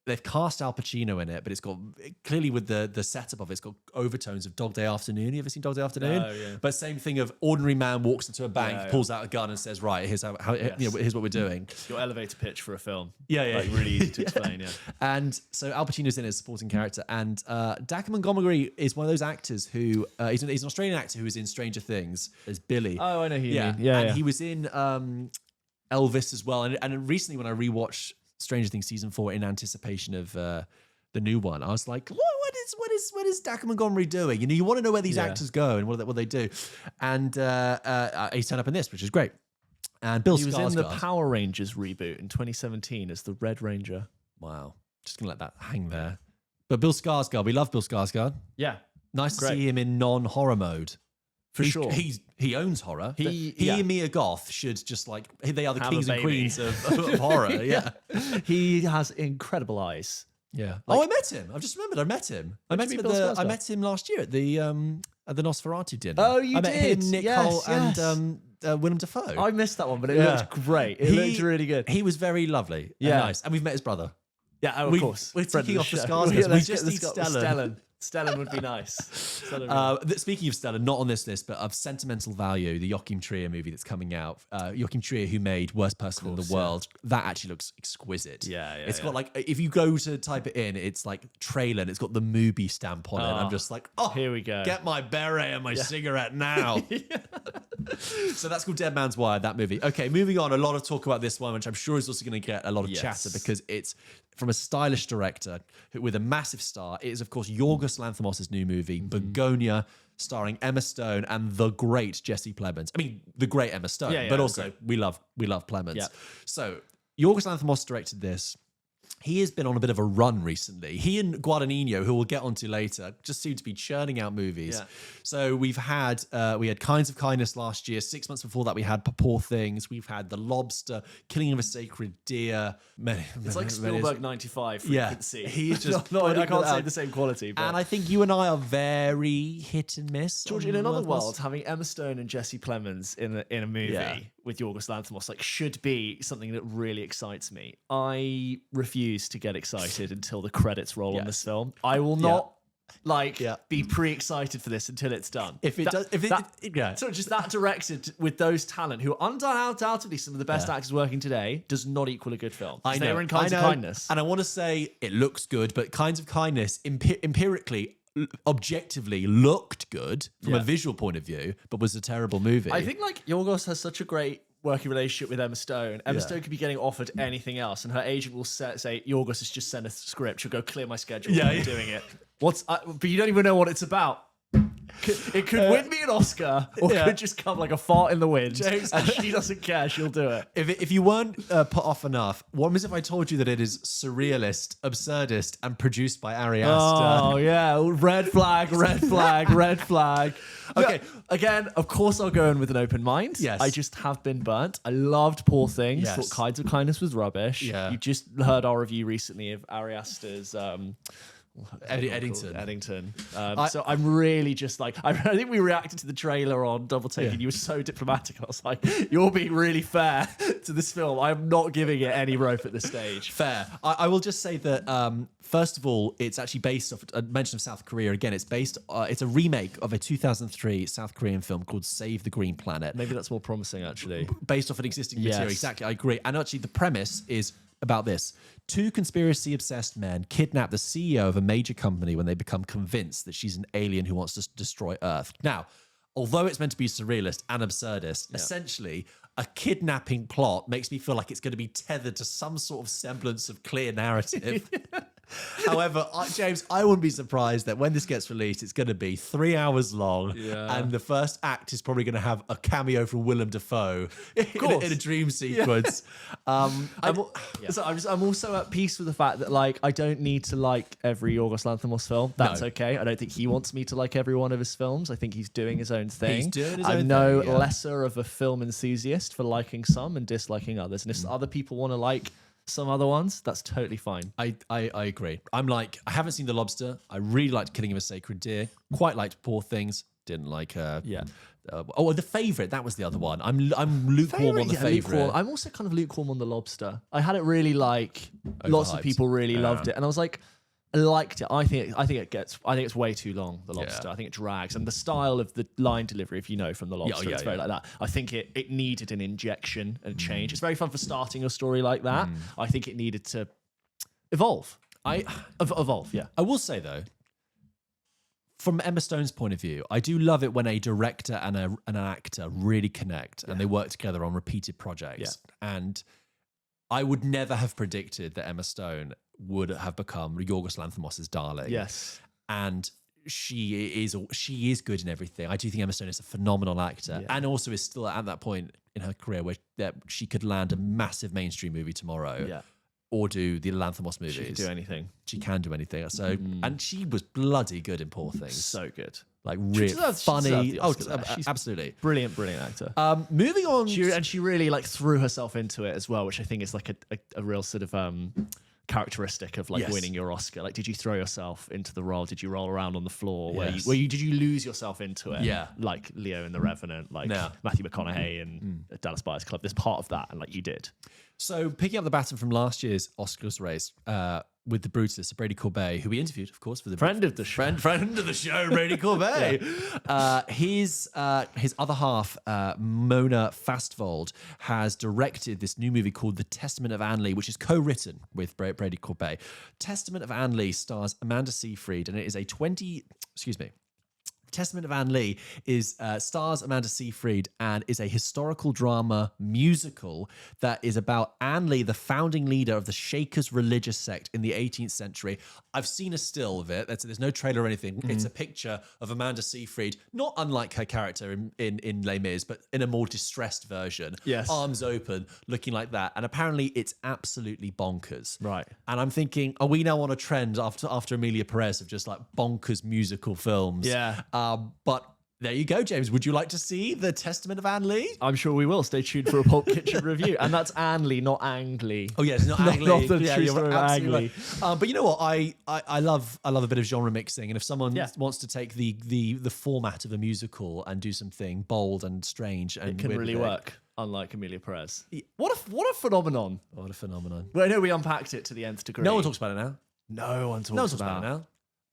they've cast Al Pacino in it, but it's got clearly with the setup of it, it's got overtones of Dog Day Afternoon. You ever seen Dog Day Afternoon? Oh, yeah. But same thing of ordinary man walks into a bank, pulls out a gun and says, right, here's here's what we're doing. Your elevator pitch for a film. Yeah. Like really easy to explain, And so Al Pacino's in it as a supporting character. And Dacre Montgomery is one of those actors who, he's an Australian actor who was in Stranger Things as Billy. Oh, I know who you mean. And he was in Elvis as well. And recently when I rewatched Stranger Things season 4 in anticipation of the new one, I was like, what is Dacre Montgomery doing? You know, you want to know where these actors go and what they do. And he's turned up in this, which is great. And Bill Skarsgård. He was in the Power Rangers reboot in 2017 as the Red Ranger. Wow. Just gonna let that hang there. But Bill Skarsgård, we love Bill Skarsgård. Yeah. Nice to see him in non-horror mode. For sure. He owns horror. He and Mia Goth should just like, they are the Have kings and queens of horror. Yeah. He has incredible eyes. Yeah. I met him. I've just remembered I met him. I met him last year at the Nosferatu dinner. Oh, you did? I met him, Nick Cole, and Willem Dafoe. I missed that one, but it looked great. It looked really good. He was very lovely and nice. And we've met his brother. Yeah, of course. We're ticking off the Skarsgårds. We just need Stellan. Stellan would be nice. Speaking of Stellan, not on this list, but of sentimental value, the Joachim Trier movie that's coming out. Joachim Trier, who made Worst Person in the World, that actually looks exquisite. It's got like, if you go to type it in, it's like trailer and it's got the Mubi stamp on it. And I'm just like, here we go. Get my beret and my cigarette now. So that's called Dead Man's Wire, that movie. Okay, moving on. A lot of talk about this one, which I'm sure is also going to get a lot of chatter because it's from a stylish director with a massive star. It is, of course, Yorgos Lanthimos' new movie, Begonia, starring Emma Stone and the great Jesse Plemons. I mean, the great Emma Stone, but also we love Plemons. Yeah. So Yorgos Lanthimos directed this. He has been on a bit of a run recently. He and Guadagnino, who we'll get onto later, just seem to be churning out movies. Yeah. So we had Kinds of Kindness last year. 6 months before that, we had Poor Things. We've had The Lobster, Killing of a Sacred Deer. It's like Spielberg 95 frequency. Yeah, he's just I can't say the same quality. But. And I think you and I are very hit and miss. George, in another world, having Emma Stone and Jesse Plemons in a movie with Yorgos Lanthimos should be something that really excites me. I refuse to get excited until the credits roll on this film. I will not be pre-excited for this until it's done. So just that directed with those talent who are undoubtedly some of the best actors working today does not equal a good film. I know. They were in Kinds of Kindness. And I want to say it looks good, but Kinds of Kindness empirically, objectively looked good from a visual point of view, but was a terrible movie. I think Yorgos has such a great working relationship with Emma Stone. Emma Stone could be getting offered anything else, and her agent will say, Yorgos has just sent a script. She'll go clear my schedule. I'm doing it. But you don't even know what it's about. It could win me an Oscar, or it could just come like a fart in the wind. James, and she doesn't care; she'll do it. If you weren't put off enough, what was if I told you that it is surrealist, absurdist, and produced by Ari Aster? Oh yeah, red flag, red flag, red flag. Okay, again, of course I'll go in with an open mind. Yes, I just have been burnt. I loved Poor Things. Yes. Thought Kinds of Kindness was rubbish. Yeah. You just heard our review recently of Ari Aster's. Eddington. So I'm really just like, I think we reacted to the trailer on Double Take and you were so diplomatic. I was like, you're being really fair to this film. I'm not giving it any rope at this stage. Fair. I will just say that, first of all, it's actually based off a mention of South Korea. Again, it's a remake of a 2003 South Korean film called Save the Green Planet. Maybe that's more promising, actually. Based off an existing material. Exactly. I agree. And actually, the premise is about this. 2 conspiracy-obsessed men kidnap the CEO of a major company when they become convinced that she's an alien who wants to destroy Earth. Now, although it's meant to be surrealist and absurdist, essentially, a kidnapping plot makes me feel like it's going to be tethered to some sort of semblance of clear narrative. However, James, I wouldn't be surprised that when this gets released, it's going to be 3 hours long, and the first act is probably going to have a cameo from Willem Dafoe in a dream sequence. I'm also at peace with the fact that like I don't need to like every Yorgos Lanthimos film. That's okay. I don't think he wants me to like every one of his films. I think he's doing his own thing. He's doing his own I'm thing, no lesser of a film enthusiast for liking some and disliking others. And if other people want to like some other ones, that's totally fine. I agree. I'm like, I haven't seen The Lobster. I really liked Killing of a Sacred Deer. Quite liked Poor Things. Didn't like The Favourite. That was the other one. I'm lukewarm on The Favourite. I'm also kind of lukewarm on The Lobster. I had it really like lots of people really loved it, and I was like, I liked it. I think it's way too long, The Lobster. I think it drags, and the style of the line delivery, if you know from The Lobster, it's very like that. I think it needed an injection and change. It's very fun for starting a story like that. I think it needed to evolve. Evolve. Yeah. I will say though, from Emma Stone's point of view, I do love it when a director and an actor really connect and they work together on repeated projects. Yeah. And I would never have predicted that Emma Stone would have become Yorgos Lanthimos' darling. Yes. And she is good in everything. I do think Emma Stone is a phenomenal actor and also is still at that point in her career where she could land a massive mainstream movie tomorrow or do the Lanthimos movies. She can do anything. She can do anything. So, and she was bloody good in Poor Things. So good. Like really funny. She's absolutely. Brilliant actor. Moving on. She really like threw herself into it as well, which I think is like a real sort of characteristic of like winning your Oscar. Like, did you throw yourself into the role? Did you roll around on the floor? Did you lose yourself into it? Yeah. Like Leo in The Revenant, like Matthew McConaughey in Dallas Buyers Club. There's part of that, and like you did. So picking up the baton from last year's Oscars race with the Brutus, Brady Corbet, who we interviewed, of course, for the friend of the show, Brady Corbet. His other half, Mona Fastvold, has directed this new movie called The Testament of Anne Lee, which is co-written with Brady Corbet. Testament of Anne Lee stars Amanda Seyfried, and it is a Testament of Anne Lee stars Amanda Seyfried and is a historical drama musical that is about Anne Lee, the founding leader of the Shakers religious sect in the 18th century. I've seen a still of it. There's no trailer or anything. It's a picture of Amanda Seyfried, not unlike her character in Les Mis, but in a more distressed version. Yes. Arms open, looking like that. And apparently it's absolutely bonkers. Right. And I'm thinking, are we now on a trend after Emilia Perez of just like bonkers musical films? Yeah. But there you go, James. Would you like to see The Testament of Anne Lee? I'm sure we will. Stay tuned for a Pulp Kitchen review. And that's Anne Lee, not Ang Lee. Oh, yes, not Ang Lee. Not the true story of Ang Lee. But you know what? I love a bit of genre mixing. And if someone wants to take the format of a musical and do something bold and strange, and it can really work. Unlike Emilia Perez. What a phenomenon. What a phenomenon. Well, I know we unpacked it to the nth degree. No one talks about it now. No one talks about it now.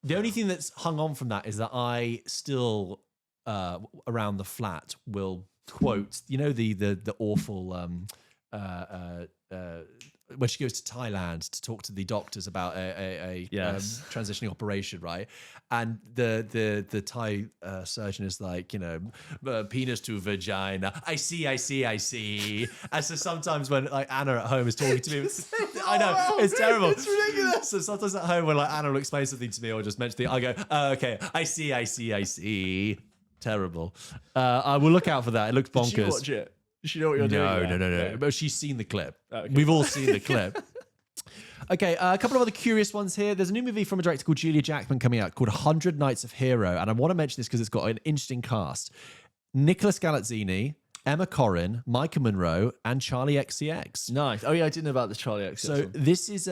The only thing that's hung on from that is that I still, around the flat, will quote, you know, the awful when she goes to Thailand to talk to the doctors about a transitioning operation, right? And the Thai surgeon is like, penis to vagina. I see. And so sometimes when like Anna at home is talking to me, I know it's terrible. It's ridiculous. So sometimes at home when like Anna will explain something to me or just mention I go, oh, okay, I see. Terrible. I will look out for that. It looks bonkers. Did you watch it? Does she know what you're doing? No. But she's seen the clip. Okay. We've all seen the clip. Okay, a couple of other curious ones here. There's a new movie from a director called Julia Jackman coming out called 100 Nights of Hero. And I want to mention this because it's got an interesting cast. Nicholas Galazzini, Emma Corrin, Micah Monroe, and Charlie XCX. Nice. Oh, yeah, I didn't know about the Charlie XCX So this is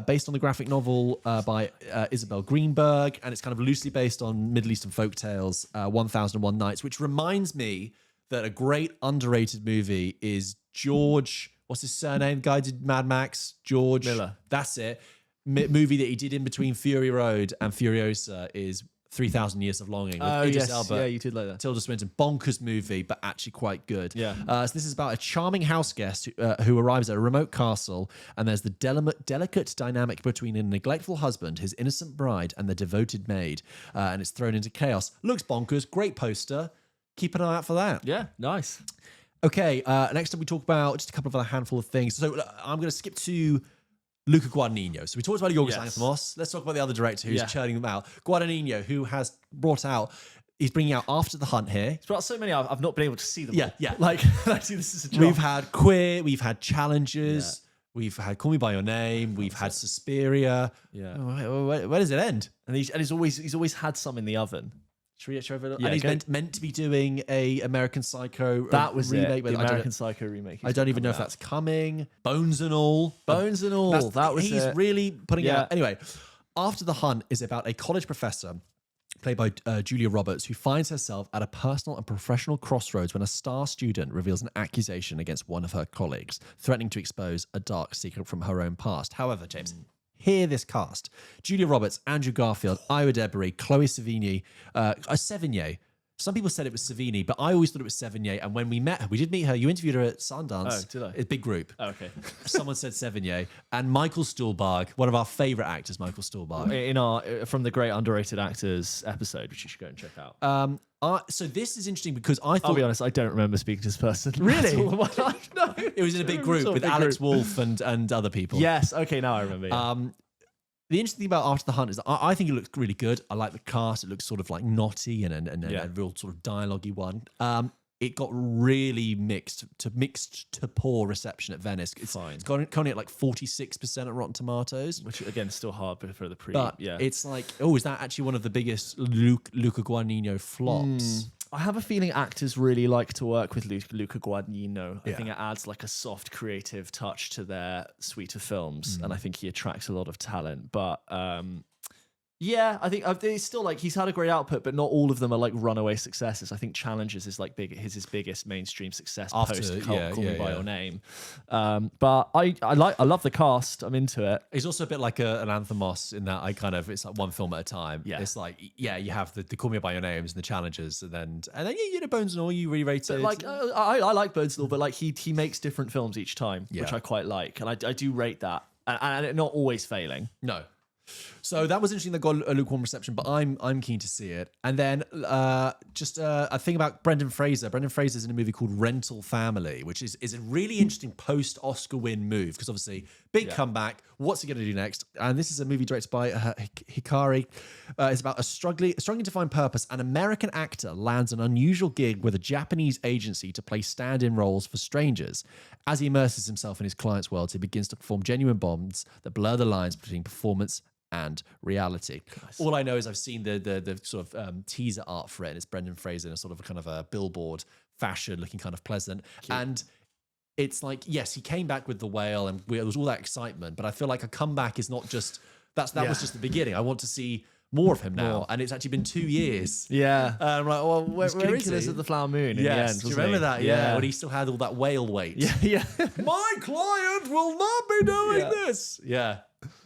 based on the graphic novel by Isabel Greenberg, and it's kind of loosely based on Middle Eastern folktales, 1001 Nights, which reminds me that a great underrated movie is George, what's his surname? Guy did Mad Max, George Miller. That's it. Movie that he did in between Fury Road and Furiosa is 3,000 Years of Longing. With Idris Elba, yeah, you did like that. Tilda Swinton, bonkers movie, but actually quite good. Yeah. So this is about a charming house guest who arrives at a remote castle, and there's the delicate dynamic between a neglectful husband, his innocent bride, and the devoted maid, and it's thrown into chaos. Looks bonkers. Great poster. Keep an eye out for that. Yeah, nice. Okay, next up we talk about just a couple of other handful of things. So I'm going to skip to Luca Guadagnino. So we talked about Yorgos Lanthimos. Let's talk about the other director who's churning them out. Guadagnino, who has brought out, he's bringing out After the Hunt here. He's brought out so many, I've not been able to see them all. Yeah. Like, actually, this is a job. We've had Queer, we've had Challenges, we've had Call Me By Your Name, we've had Suspiria. Yeah. Where does it end? And he's always had some in the oven. Should we over? Yeah, and he's meant to be doing a American Psycho that was remake. The American Psycho remake. I don't even know if that's coming. Bones and All. That was He's really putting it out. Anyway, After the Hunt is about a college professor played by Julia Roberts, who finds herself at a personal and professional crossroads when a star student reveals an accusation against one of her colleagues, threatening to expose a dark secret from her own past. However, James, hear this cast: Julia Roberts, Andrew Garfield, Ira Debris, Chloe Sevigny, Sevigny. Some people said it was Savini, but I always thought it was Sevigny. And when we met her, we did meet her. You interviewed her at Sundance. Oh, did I? It's a big group. Oh, okay. Someone said Sevigny. And Michael Stuhlbarg, one of our favourite actors, Michael Stuhlbarg. In our From the Great Underrated Actors episode, which you should go and check out. So this is interesting because I thought... I'll be honest, I don't remember speaking to this person. Really? No. It was in a big group with Alex Wolff and other people. Yes, okay, now I remember. Yeah. The interesting thing about After the Hunt is that I think it looks really good. I like the cast. It looks sort of like knotty and a real sort of dialogue-y one. It got really mixed to poor reception at Venice. It's currently at like 46% at Rotten Tomatoes. Which, again, is still hard for the pre. But it's like, is that actually one of the biggest Luca Guadagnino flops? I have a feeling actors really like to work with Luca Guadagnino. I think it adds like a soft creative touch to their suite of films, and I think he attracts a lot of talent. But I think it's still like he's had a great output, but not all of them are like runaway successes. I think Challenges is like his biggest mainstream success post Call Me By Your Name. But I love the cast. I'm into it. He's also a bit like an Lanthimos in that it's like one film at a time. Yeah. It's like you have the Call Me By Your Names and the Challenges, and then Bones and All you re-rated. But like I like Bones and All, but like he makes different films each time, which I quite like, and I do rate that, and it not always failing. No. So that was interesting. That got a lukewarm reception, but I'm keen to see it. And then just a thing about Brendan Fraser. Brendan Fraser's in a movie called Rental Family, which is a really interesting post-Oscar win move because obviously big comeback. What's he going to do next? And this is a movie directed by Hikari. It's about struggling to find purpose. An American actor lands an unusual gig with a Japanese agency to play stand-in roles for strangers. As he immerses himself in his client's world, he begins to form genuine bonds that blur the lines between performance and reality. Nice. All I know is I've seen the sort of teaser art for it, and it's Brendan Fraser in a sort of a kind of a billboard fashion, looking kind of pleasant. Cute. And it's like, yes, he came back with The Whale, and there was all that excitement, but I feel like a comeback is not just that was just the beginning. I want to see more of him now, and it's actually been 2 years. Yeah, I'm like, well, where is he? At the Flower Moon. In the end, do you remember that? Yeah, when he still had all that whale weight. Yeah. My client will not be doing this. Yeah.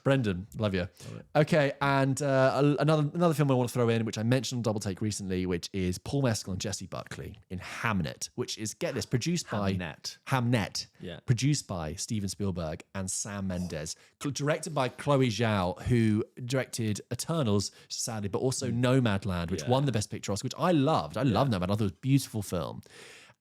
Brendan, love you. Okay, and another film I want to throw in, which I mentioned on Double Take recently, which is Paul Mescal and Jessie Buckley in Hamnet, which is, get this, produced by Hamnet, produced by Steven Spielberg and Sam Mendes, directed by Chloe Zhao, who directed Eternals, sadly, but also Nomadland, which won the Best Picture Oscar, which I loved. I love Nomadland. I thought it was a beautiful film.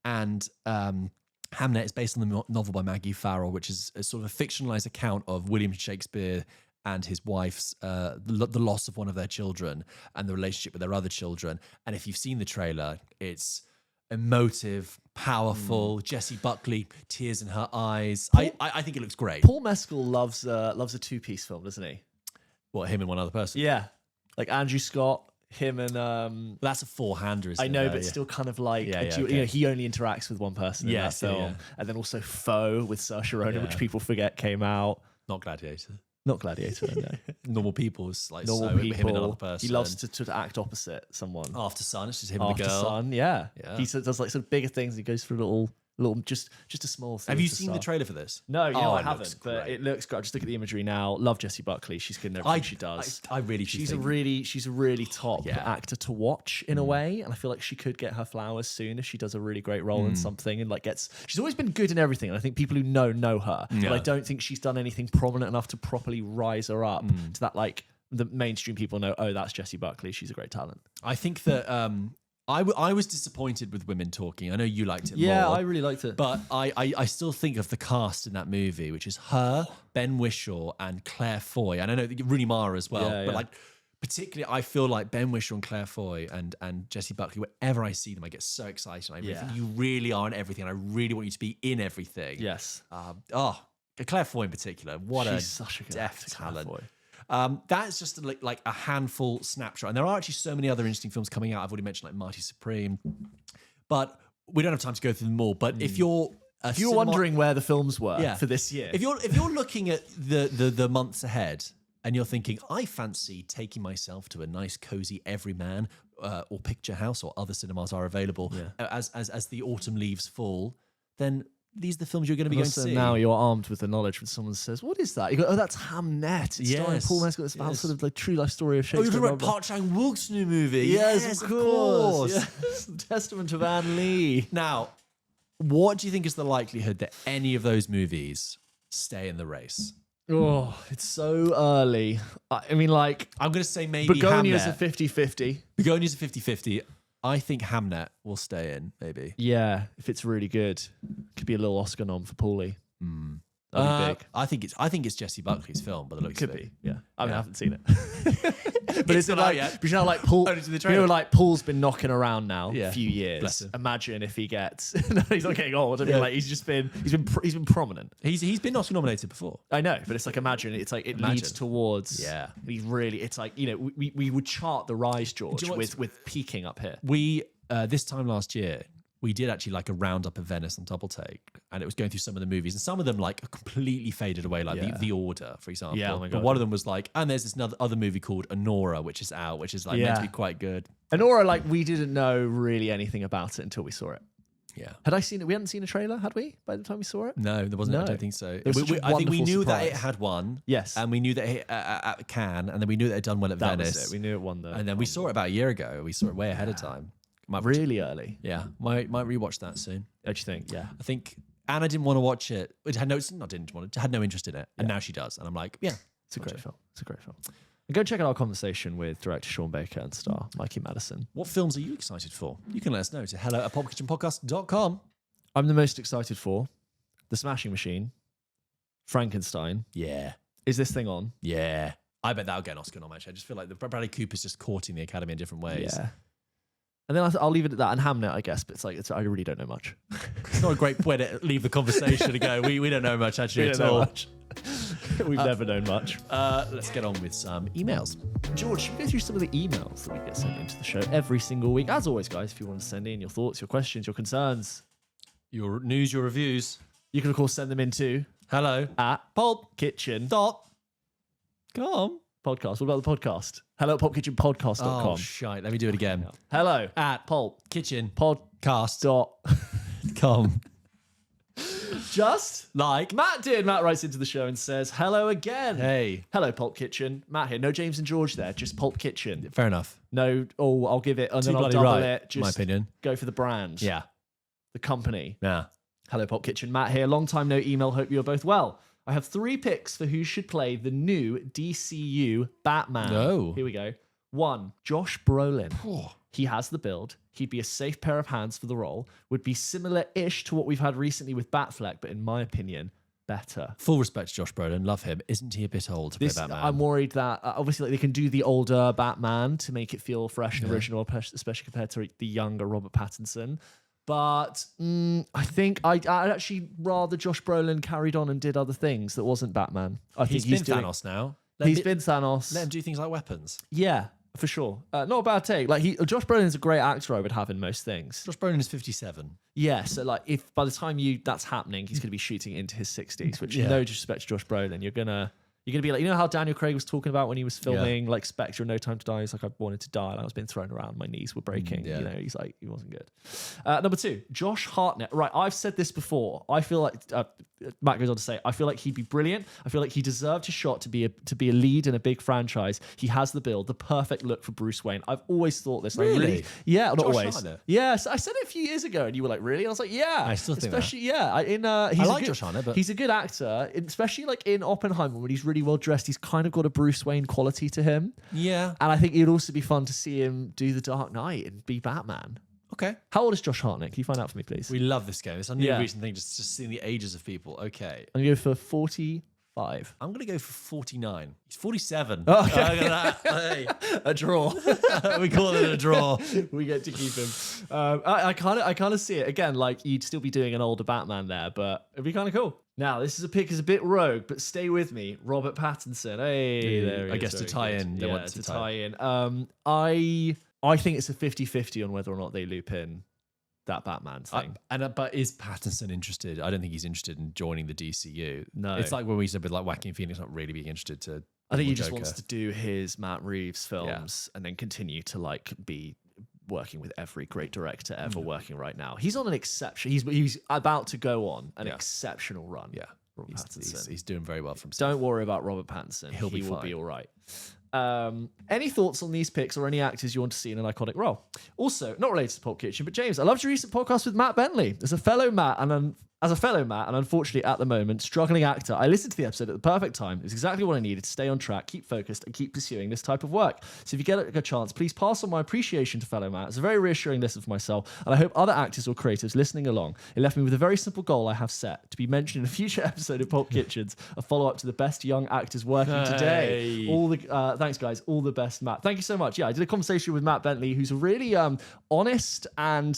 And Hamnet is based on the novel by Maggie Farrell, which is a sort of a fictionalized account of William Shakespeare and his wife's the loss of one of their children and the relationship with their other children. And if you've seen the trailer, it's emotive, powerful. Jessie Buckley, tears in her eyes. I think it looks great. Paul Mescal loves a two-piece film, doesn't he? What, him and one other person? Yeah, like Andrew Scott. Him and that's a four-hander, isn't it? I know, but still kind of like you know, he only interacts with one person in that film, and then also Foe with Saoirse Ronan, which people forget came out. Not Gladiator. Not Gladiator. No. Normal People is like Normal People. Him and another person. He loves to act opposite someone. After Sun, it's just him and the girl. After Sun, yeah. He does like sort of bigger things. He goes for little just a small thing. Have you seen the trailer for this? No, I haven't. But it looks great. Just look at the imagery now. Love Jessie Buckley. She's good in everything she does. She's a really top actor to watch in a way, and I feel like she could get her flowers soon if she does a really great role in something and like gets. She's always been good in everything, and I think people who know her, but I don't think she's done anything prominent enough to properly rise her up to that like the mainstream people know. Oh, that's Jessie Buckley. She's a great talent. I think that. I was disappointed with Women Talking. I know you liked it more. Yeah, I really liked it. But I still think of the cast in that movie, which is her, Ben Whishaw, and Claire Foy. And I know Rooney Mara as well. But like, particularly, I feel like Ben Whishaw and Claire Foy and Jessie Buckley, whenever I see them, I get so excited. I think you really are in everything. And I really want you to be in everything. Yes. Claire Foy in particular. She's such a good deft talent. That's just like a handful snapshot. And there are actually so many other interesting films coming out. I've already mentioned like Mighty Supreme, but we don't have time to go through them all. But if you're wondering where the films were for this year, if you're looking at the months ahead and you're thinking, I fancy taking myself to a nice cozy Everyman or Picture House or other cinemas are available as the autumn leaves fall, then these are the films you're going to be going to see. Now you're armed with the knowledge when someone says, "What is that?" You go, "Oh, that's Hamnet." It's starring Paul Mescal. It's about sort of the true life story of Shakespeare. Oh, you're talking about Park Chan-wook's new movie. Yes, of course. Yes. The Testament of Anne Lee. Now, what do you think is the likelihood that any of those movies stay in the race? Oh, it's so early. I mean, like, I'm going to say maybe Begonia's Hamnet. a 50-50. Begonia's a 50-50. I think Hamnet will stay in, maybe. Yeah, if it's really good. Could be a little Oscar nom for Paulie. That'd be big. I think it's Jessie Buckley's film, by the looks of it. Could be, yeah. I mean, I haven't seen it. But it's not out yet. But you know, like Paul, Paul's been knocking around now a few years. Imagine if he gets. No, he's not getting old. I mean, like he's been prominent. He's been Oscar nominated before. I know, but it's like imagine it leads towards. Yeah, he's really. It's like, you know, we would chart the rise, George, with peaking up here. We this time last year, we did actually like a roundup of Venice on Double Take, and it was going through some of the movies, and some of them like completely faded away, like the Order, for example. Yeah, oh my God. But one of them was like, and there's this other movie called Honora, which is out, which is like meant to be quite good. Honora, like we didn't know really anything about it until we saw it. Yeah. Had I seen it? We hadn't seen a trailer, had we, by the time we saw it? No, there wasn't. No. I don't think so. I think we knew that it had won. Yes. And we knew that it at Cannes, and then we knew that it had done well at Venice. Was it. We knew it won and then we saw it about a year ago. We saw it way ahead of time. Really early. Yeah. Might rewatch that soon. What do you think? Yeah. I think Anna didn't want to watch it. Had no interest in it. And now she does. And I'm like, yeah. It's a great film. It's a great film. And go check out our conversation with director Sean Baker and star Mikey Madison. What films are you excited for? You can let us know to hello@pulpkitchenpodcast.com. I'm the most excited for The Smashing Machine, Frankenstein. Yeah. Is this thing on? Yeah. I bet that'll get an Oscar nomination. I just feel like Bradley Cooper's just courting the Academy in different ways. Yeah. And then I'll leave it at that. And Hamnet, I guess, but it's like I really don't know much. It's not a great way to leave the conversation and go, we don't know much actually at all. We've never known much. Let's get on with some emails. George, should we go through some of the emails that we get sent into the show every single week? As always, guys, if you want to send in your thoughts, your questions, your concerns, your news, your reviews, you can, of course, send them in to hello@pulpkitchen.com. Podcast. What about the podcast? Hello@pulpkitchenpodcast.com. Oh, shite. Let me do it again. Hello@pulpkitchenpodcast.com. Just Like Matt did. Matt writes into the show and says, hello again. Hey. Hello, Pulp Kitchen. Matt here. No James and George there, just Pulp Kitchen. Fair enough. No, I'll give it, and then I'll bloody double right, it. Just my opinion. go for the brand. Yeah. The company. Yeah. Hello, Pulp Kitchen. Matt here. Long time no email. Hope you're both well. I have 3 picks for who should play the new DCU Batman. Oh. Here we go. 1, Josh Brolin. He has the build. He'd be a safe pair of hands for the role. Would be similar-ish to what we've had recently with Batfleck, but in my opinion, better. Full respect to Josh Brolin. Love him. Isn't he a bit old to play Batman? I'm worried that obviously like, they can do the older Batman to make it feel fresh and original, especially compared to the younger Robert Pattinson. But I think I'd actually rather Josh Brolin carried on and did other things that wasn't Batman. I think he's been Thanos now. He's been Thanos. Let him do things like weapons. Yeah, for sure. Not a bad take. Like Josh Brolin is a great actor. I would have in most things. Josh Brolin is 57. Yeah, so like if by the time that's happening, he's going to be shooting into his 60s. Which, no disrespect to Josh Brolin, you're gonna be like, you know how Daniel Craig was talking about when he was filming like Spectre and No Time to Die. He's like, I wanted to die, and I was being thrown around, my knees were breaking. You know, he's like, he wasn't good. Number 2, Josh Hartnett. Right, I've said this before. I feel like Matt goes on to say, I feel like he'd be brilliant. I feel like he deserved his shot to be a lead in a big franchise. He has the build, the perfect look for Bruce Wayne. I've always thought this. Really? Yeah, not Josh always. Hartnett? Yes, I said it a few years ago, and you were like, really? And I was like, yeah. I still think especially that. I like Josh Hartnett, but he's a good actor, especially like in Oppenheimer when he's really well dressed. He's kind of got a Bruce Wayne quality to him. Yeah. And I think it'd also be fun to see him do The Dark Knight and be Batman. Okay. How old is Josh Hartnett? Can you find out for me, please? We love this game. It's a new recent thing, just seeing the ages of people. Okay. I'm going to go for 45. I'm going to go for 49. He's 47. Oh, okay. Look at that. Hey. A draw. We call it a draw. We get to keep him. I kind of see it. Again, like you'd still be doing an older Batman there, but it'd be kind of cool. Now, this is a pick is a bit rogue, but stay with me. Robert Pattinson. Hey, there he is. I guess to tie in. They want to tie in. I think it's a 50-50 on whether or not they loop in that Batman thing. But is Pattinson interested? I don't think he's interested in joining the DCU. No. It's like when we said with like Joaquin Phoenix not really being interested to. I think he just wants to do his Matt Reeves films and then continue to like be working with every great director ever working right now. He's on an exception. He's about to go on an exceptional run. Yeah. Robert Pattinson. He's doing very well for himself. Don't worry about Robert Pattinson. He will be all right. Any thoughts on these picks or any actors you want to see in an iconic role? Also, not related to Pulp Kitchen, but James, I loved your recent podcast with Matt Bentley. As a fellow Matt, and unfortunately at the moment, struggling actor, I listened to the episode at the perfect time. It was exactly what I needed to stay on track, keep focused, and keep pursuing this type of work. So if you get a chance, please pass on my appreciation to fellow Matt. It's a very reassuring listen for myself, and I hope other actors or creatives listening along. It left me with a very simple goal I have set, to be mentioned in a future episode of Pulp Kitchens, a follow-up to the best young actors working today. Thanks, guys. All the best, Matt. Thank you so much. Yeah, I did a conversation with Matt Bentley, who's a really honest and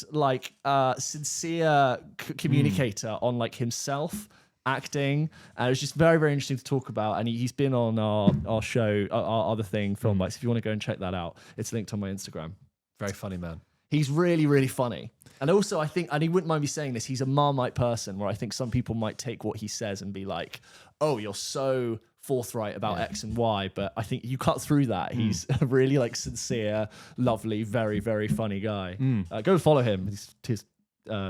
sincere communicator on like himself acting, and it was just very, very interesting to talk about. And he's been on our show, our other thing, Film Bites. If you want to go and check that out, it's linked on my Instagram. Very funny man. He's really, really funny. And also, I think, and he wouldn't mind me saying this, he's a Marmite person where I think some people might take what he says and be like, oh, you're so forthright about X and Y, but I think you cut through that. He's a really like sincere, lovely, very, very funny guy. Go follow him. His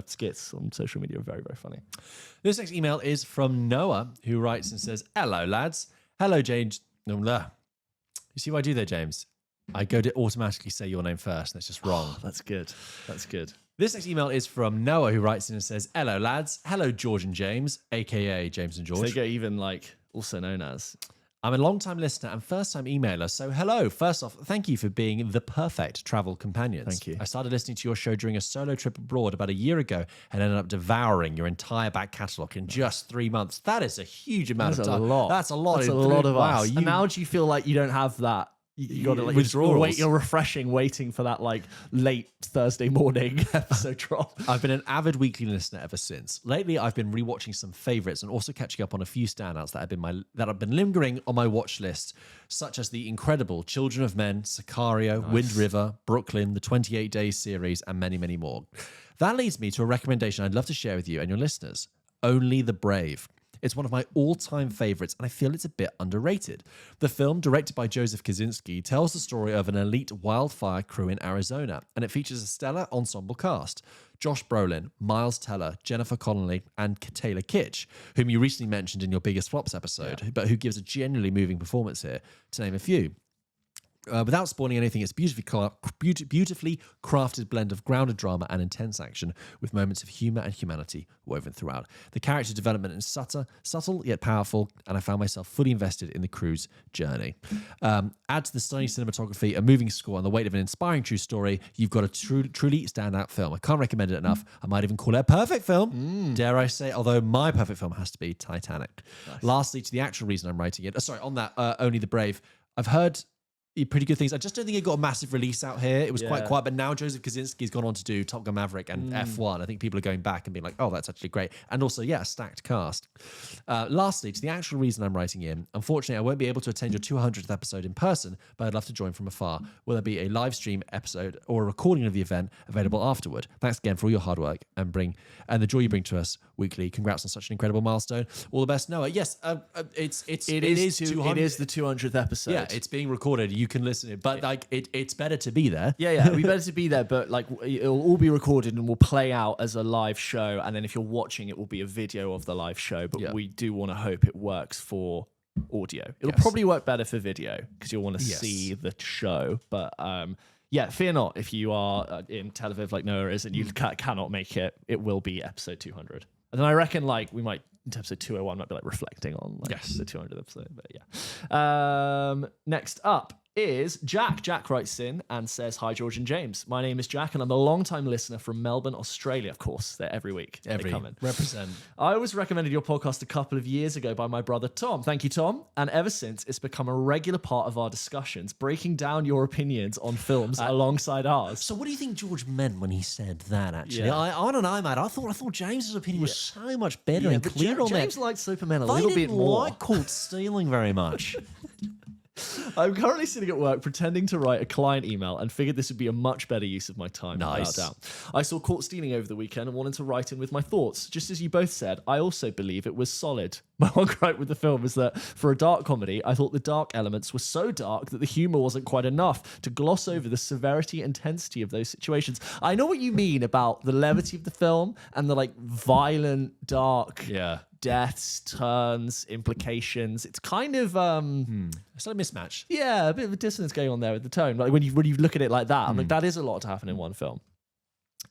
skits on social media are very, very funny. This next email is from Noah, who writes and says, hello, lads. Hello, James. You see what I do there, James? I go to automatically say your name first, and it's just wrong. That's good. That's good. This next email is from Noah, who writes in and says, hello, lads. Hello, George and James, a.k.a. James and George. So they go even like also known as. I'm a long-time listener and first-time emailer, so hello. First off, thank you for being the perfect travel companions. Thank you. I started listening to your show during a solo trip abroad about a year ago and ended up devouring your entire back catalogue in just 3 months. That is a huge amount of time. That's a lot of us. And now do you feel like you don't have that? You got to like wait. You're refreshing, waiting for that like late Thursday morning episode drop. I've been an avid weekly listener ever since. Lately, I've been rewatching some favorites and also catching up on a few standouts that have been lingering on my watch list, such as the incredible Children of Men, Sicario, Wind River, Brooklyn, the 28 Days series, and many, many more. That leads me to a recommendation I'd love to share with you and your listeners. Only the Brave. It's one of my all-time favorites, and I feel it's a bit underrated. The film, directed by Joseph Kosinski, tells the story of an elite wildfire crew in Arizona, and it features a stellar ensemble cast. Josh Brolin, Miles Teller, Jennifer Connelly, and Taylor Kitsch, whom you recently mentioned in your Biggest Flops episode, but who gives a genuinely moving performance here, to name a few. Without spoiling anything, it's beautifully crafted blend of grounded drama and intense action with moments of humour and humanity woven throughout. The character development is subtle yet powerful, and I found myself fully invested in the crew's journey. Add to the stunning cinematography, a moving score, and the weight of an inspiring true story, you've got a truly standout film. I can't recommend it enough. I might even call it a perfect film, dare I say, although my perfect film has to be Titanic. Nice. Lastly, to the actual reason I'm writing it, on that, Only the Brave, I've heard pretty good things. I just don't think it got a massive release out here. It was quite quiet, but now Joseph Kosinski's gone on to do Top Gun Maverick and F1. I think people are going back and being like, oh, that's actually great. And also, a stacked cast. Lastly, to the actual reason I'm writing in, unfortunately, I won't be able to attend your 200th episode in person, but I'd love to join from afar. Will there be a live stream episode or a recording of the event available afterward? Thanks again for all your hard work and the joy you bring to us weekly. Congrats on such an incredible milestone. All the best, Noah. Yes, it is the 200th episode. Yeah, it's being recorded. You can listen to it, but it's better to be there. Yeah, it'd be better to be there, but it'll all be recorded and will play out as a live show, and then if you're watching, it will be a video of the live show, but we do want to hope it works for audio. It'll probably work better for video because you'll want to see the show, but fear not if you are in Tel Aviv like Noah is and you cannot make it. It will be episode 200. And then I reckon we might, in episode 201, might be reflecting on the 200th episode. But yeah. Next up is Jack. Jack writes in and says, "Hi, George and James. My name is Jack, and I'm a long-time listener from Melbourne, Australia." Of course, they're every week. They come in. Represent. I was recommended your podcast a couple of years ago by my brother Tom. Thank you, Tom. And ever since, it's become a regular part of our discussions, breaking down your opinions on films alongside ours. So, what do you think George meant when he said that? Actually, I don't know, mate. I thought James's opinion was so much better and clear on that. James liked Superman a little bit more. I didn't like Caught Stealing very much. I'm currently sitting at work pretending to write a client email and figured this would be a much better use of my time. Nice. Without doubt. I saw Caught Stealing over the weekend and wanted to write in with my thoughts. Just as you both said, I also believe it was solid. My one gripe with the film is that for a dark comedy, I thought the dark elements were so dark that the humor wasn't quite enough to gloss over the severity and intensity of those situations. I know what you mean about the levity of the film and the violent, dark deaths, turns, implications. It's kind of it's like a mismatch. Yeah, a bit of a dissonance going on there with the tone. When you look at it like that, I'm like, that is a lot to happen in one film.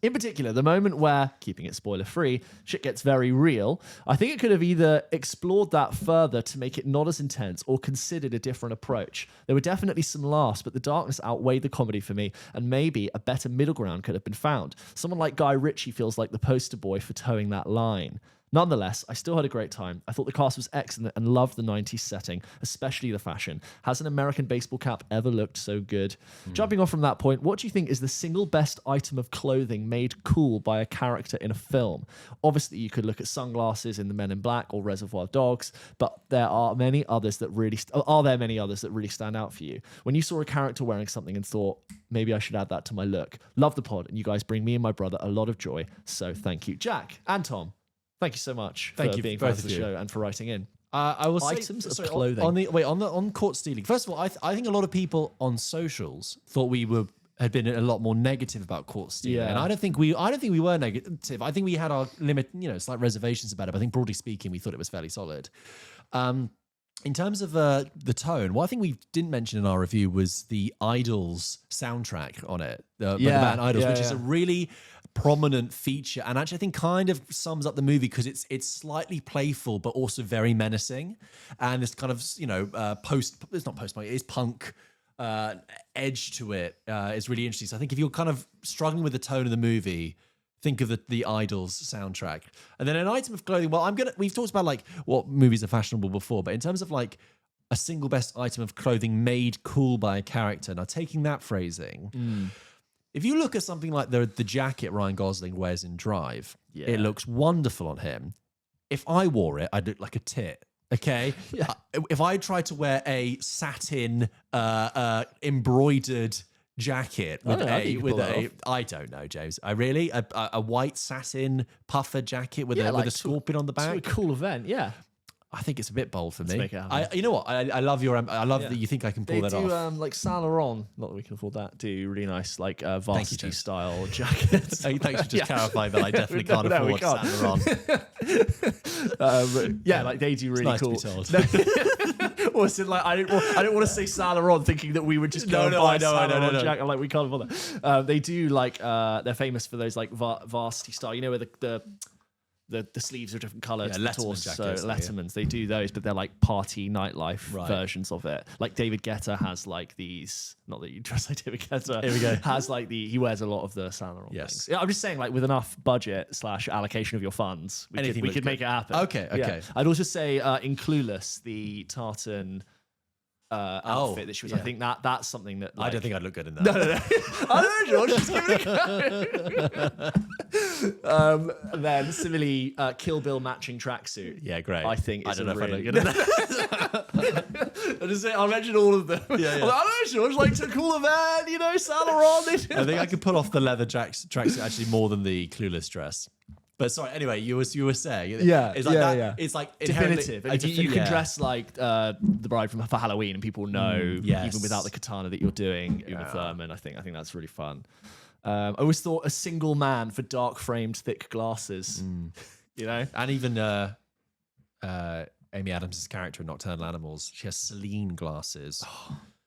In particular, the moment where, keeping it spoiler-free, shit gets very real, I think it could have either explored that further to make it not as intense or considered a different approach. There were definitely some laughs, but the darkness outweighed the comedy for me, and maybe a better middle ground could have been found. Someone like Guy Ritchie feels like the poster boy for towing that line. Nonetheless, I still had a great time. I thought the cast was excellent and loved the 90s setting, especially the fashion. Has an American baseball cap ever looked so good? Jumping off from that point, what do you think is the single best item of clothing made cool by a character in a film? Obviously, you could look at sunglasses in The Men in Black or Reservoir Dogs, but there are many others that really stand out for you? When you saw a character wearing something and thought, maybe I should add that to my look. Love the pod, and you guys bring me and my brother a lot of joy, so thank you. Jack and Tom, thank you so much for being part of the show and for writing in. I will say items of clothing. On Caught Stealing. First of all, I think a lot of people on socials thought we had been a lot more negative about Caught Stealing, and I don't think we were negative. I think we had our slight reservations about it. But I think broadly speaking, we thought it was fairly solid. In terms of the tone, what I think we didn't mention in our review was the Idols soundtrack on it, the band Idols, which is a really prominent feature, and actually I think kind of sums up the movie because it's slightly playful but also very menacing, and this kind of it's not post-punk, it is punk edge to it is really interesting. So I think if you're kind of struggling with the tone of the movie, think of the Idols soundtrack. And then an item of clothing, we've talked about what movies are fashionable before, but in terms of a single best item of clothing made cool by a character, now taking that phrasing, if you look at something like the jacket Ryan Gosling wears in Drive, it looks wonderful on him. If I wore it, I'd look like a tit. Okay? If I tried to wear a satin embroidered jacket I don't know, James. A white satin puffer jacket with a scorpion on the back. It's a cool event, yeah. I think it's a bit bold for me. make it happen. You know what? I love I love that you think I can pull that off. Like Saint Laurent, not that we can afford that. Do really nice like varsity style jackets. Hey, thanks for just clarifying that I definitely can't afford Saint Laurent. Like they do really cool. Nice to be told. Also, like I didn't want to say Saint Laurent, thinking that we would just go and buy Saint Laurent jacket. I'm like, we can't afford that. They do like they're famous for those like varsity style. You know, where the sleeves are different colours. Yeah, Letterman jackets. Lettermans, they do those, but they're like party nightlife versions of it. Like David Guetta has like these. Not that you dress like David Guetta. Here we go. Has like he wears a lot of the Saint Laurent things. Yeah, I'm just saying, like with enough budget / allocation of your funds, we could make it happen. Okay. Yeah. I'd also say in Clueless, the tartan outfit that she was. I think that's something that I don't think I'd look good in that. No. I don't know, George. Just give it a go. And then similarly, Kill Bill matching tracksuit. Yeah, great. I think I it's don't know really if I'd look good in that. I'll mention all of them. Yeah. I don't know, George. Like to cool event, you know, Saint Laurent. I think I could pull off the leather tracksuit actually more than the Clueless dress. But sorry, anyway, you were saying, it's like that. It's like definitive. You can dress like the bride for Halloween, and people know even without the katana that you're doing Uma Thurman. I think that's really fun. I always thought a single man for dark framed, thick glasses. You know, and even Amy Adams' character in Nocturnal Animals, she has Celine glasses.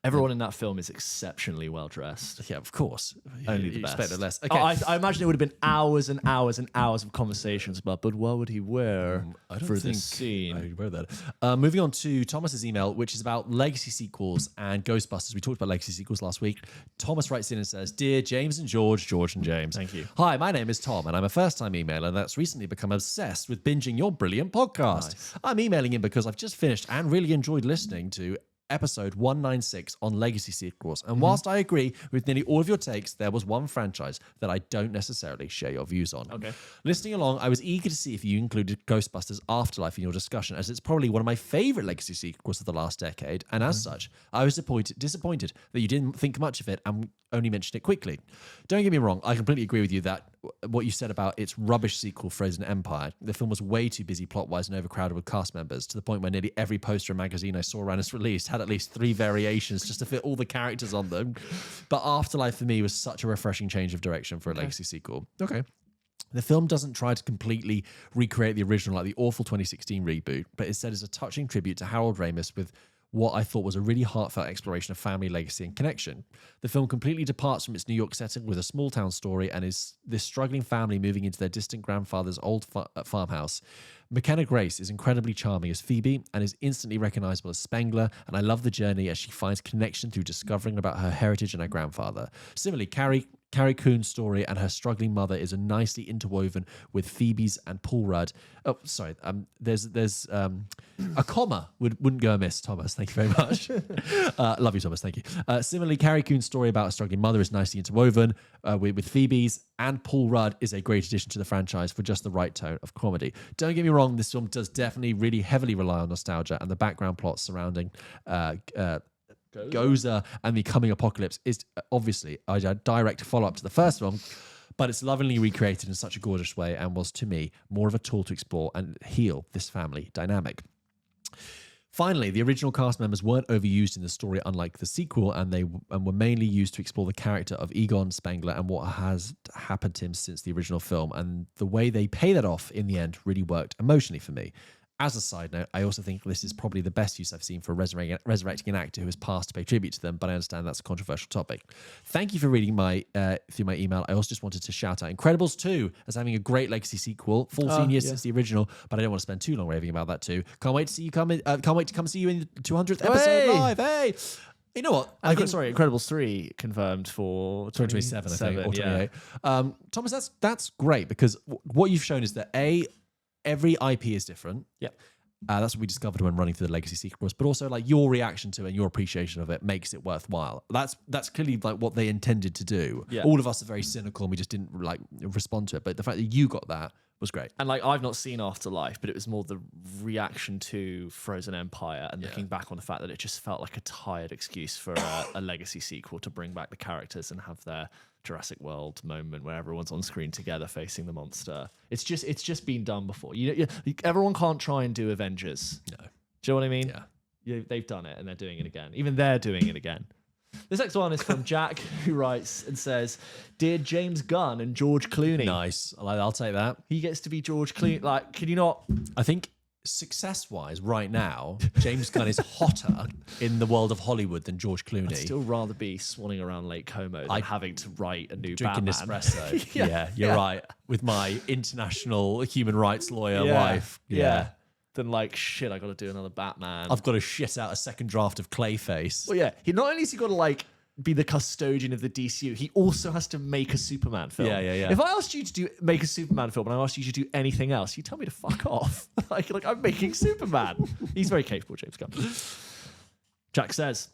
Everyone in that film is exceptionally well dressed. Yeah, of course. Only the best. Expect less. Okay. I imagine it would have been hours and hours and hours of conversations about, but what would he wear for this scene? I wear that. Moving on to Thomas's email, which is about legacy sequels and Ghostbusters. We talked about legacy sequels last week. Thomas writes in and says, "Dear James and George and James. Thank you. Hi, my name is Tom, and I'm a first-time emailer that's recently become obsessed with binging your brilliant podcast. Nice. I'm emailing in because I've just finished and really enjoyed listening to episode 196 on legacy sequels. And whilst I agree with nearly all of your takes, there was one franchise that I don't necessarily share your views on. Okay. Listening along, I was eager to see if you included Ghostbusters Afterlife in your discussion, as it's probably one of my favourite legacy sequels of the last decade. And as such, I was disappointed that you didn't think much of it and only mentioned it quickly. Don't get me wrong, I completely agree with you that what you said about its rubbish sequel, Frozen Empire, the film was way too busy plot-wise and overcrowded with cast members, to the point where nearly every poster and magazine I saw around its release had at least 3 variations just to fit all the characters on them. But Afterlife for me was such a refreshing change of direction for a legacy sequel. Okay. The film doesn't try to completely recreate the original like the awful 2016 reboot, but instead is a touching tribute to Harold Ramis with what I thought was a really heartfelt exploration of family, legacy, and connection. The film completely departs from its New York setting with a small town story and is this struggling family moving into their distant grandfather's old farmhouse. McKenna Grace is incredibly charming as Phoebe and is instantly recognizable as Spengler, and I love the journey as she finds connection through discovering about her heritage and her grandfather. Similarly, Carrie Coon's story and her struggling mother is nicely interwoven with Phoebe's and Paul Rudd. Oh, sorry. There's a comma wouldn't go amiss, Thomas. Thank you very much. Love you, Thomas. Thank you. Similarly, Carrie Coon's story about a struggling mother is nicely interwoven with Phoebe's, and Paul Rudd is a great addition to the franchise for just the right tone of comedy. Don't get me wrong, this film does definitely really heavily rely on nostalgia, and the background plot surrounding Gozer and the coming apocalypse is obviously a direct follow-up to the first film, but it's lovingly recreated in such a gorgeous way and was, to me, more of a tool to explore and heal this family dynamic. Finally, the original cast members weren't overused in the story, unlike the sequel, and were mainly used to explore the character of Egon Spengler and what has happened to him since the original film, and the way they pay that off in the end really worked emotionally for me. As a side note, I also think this is probably the best use I've seen for resurrecting an actor who has passed to pay tribute to them, but I understand that's a controversial topic. Thank you for reading through my email. I also just wanted to shout out Incredibles 2 as having a great legacy sequel, 14 years since the original, but I don't want to spend too long raving about that too. Can't wait to see you come see you in the 200th episode live. Hey! You know what? Incredibles 3 confirmed for 2027, I think, or 28. Yeah. Thomas, that's great, because what you've shown is that every IP is different. Yeah. That's what we discovered when running through the legacy sequels, but also like your reaction to it and your appreciation of it makes it worthwhile. That's clearly like what they intended to do. Yeah. All of us are very cynical and we just didn't like respond to it. But the fact that you got that was great. And like, I've not seen Afterlife, but it was more the reaction to Frozen Empire and looking back on the fact that it just felt like a tired excuse for a legacy sequel to bring back the characters and have their Jurassic World moment where everyone's on screen together facing the monster. It's just been done before. Everyone can't try and do Avengers. Do you know what I mean? Yeah. They've done it and they're doing it again. Even they're doing it again. This next one is from Jack, who writes and says, "Dear James Gunn and George Clooney." Nice. I'll take that. He gets to be George Clooney. Like, can you not? I think success-wise, right now, James Gunn is hotter in the world of Hollywood than George Clooney. I'd still rather be swanning around Lake Como than having to write a new Drinking Batman. espresso. Yeah, you're right. With my international human rights lawyer wife. Yeah. Then like, shit, I got to do another Batman. I've got to shit out a second draft of Clayface. Well, yeah. He not only has he got to like be the custodian of the DCU, he also has to make a Superman film. Yeah. If I asked you to make a Superman film and I asked you to do anything else, you tell me to fuck off. like I'm making Superman. He's very capable, James Gunn. Jack says,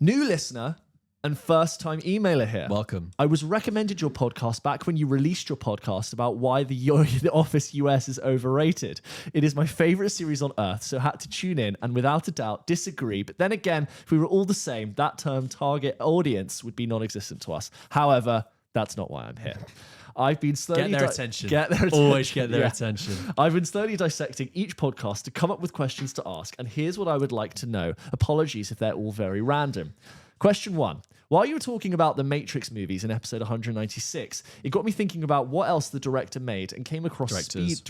"New listener and first-time emailer here. Welcome. I was recommended your podcast back when you released your podcast about why the Office US is overrated. It is my favorite series on earth, so had to tune in and without a doubt disagree. But then again, if we were all the same, that term target audience would be non-existent to us. However, that's not why I'm here. I've been slowly... Get their attention. Always get their attention. I've been slowly dissecting each podcast to come up with questions to ask, and here's what I would like to know. Apologies if they're all very random. Question 1. While you were talking about the Matrix movies in episode 196, it got me thinking about what else the director made and came across speed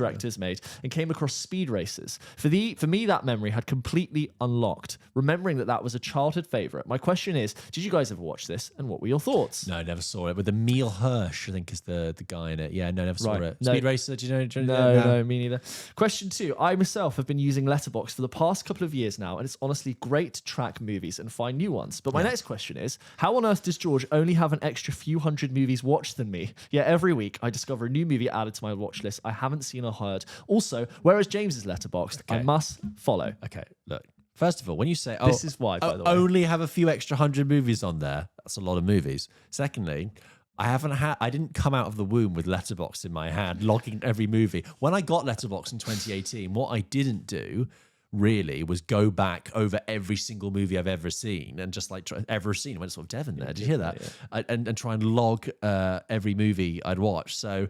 races. For me, that memory had completely unlocked, remembering that was a childhood favorite. My question is, did you guys ever watch this, and what were your thoughts? No, I never saw it. With Emil Hirsch, I think is the guy in it. Yeah, no, never saw it. No. Speed Racer, do you know? No, me neither. Question 2. I myself have been using Letterboxd for the past couple of years now, and it's honestly great to track movies and find new ones. But my next question is, how on earth does George only have an extra few hundred movies watched than me? Yet every week I discover a new movie added to my watch list I haven't seen or heard. Also, where is James's Letterboxd? I must follow. Okay, look. First of all, when you say, this is why, by the way. Only have a few extra 100 movies on there, that's a lot of movies. Secondly, I didn't come out of the womb with Letterboxd in my hand, logging every movie. When I got Letterboxd in 2018, what I didn't do really was go back over every single movie I've ever seen and just like I went sort of Devon there. Did you hear that? Yeah. And try and log every movie I'd watched. So,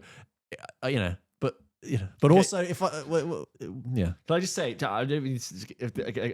but okay. Also if Can I just say, I don't mean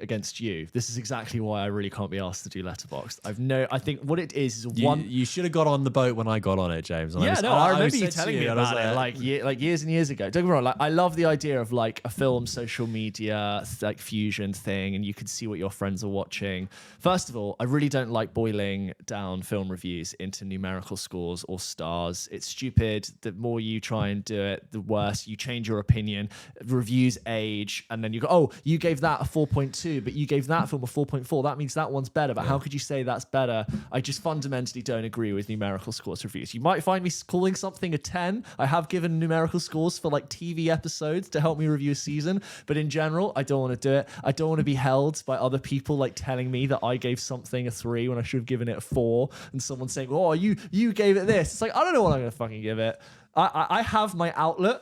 against you. This is exactly why I really can't be asked to do Letterboxd. I think what it is one. You should have got on the boat when I got on it, James. And I remember you telling me about it like years and years ago. Don't get me wrong. Like I love the idea of like a film social media like fusion thing, and you can see what your friends are watching. First of all, I really don't like boiling down film reviews into numerical scores or stars. It's stupid. The more you try and do it, the worse you change your opinion. Reviews age, and then you go, oh, you gave that a 4.2, but you gave that film a 4.4. That means that one's better. But how could you say that's better? I just fundamentally don't agree with numerical scores reviews. You might find me calling something a 10. I have given numerical scores for like TV episodes to help me review a season, but in general, I don't want to do it. I don't want to be held by other people like telling me that I gave something a 3 when I should have given it a 4, and someone saying, oh, you gave it this. It's like, I don't know what I'm going to fucking give it. I have my outlet,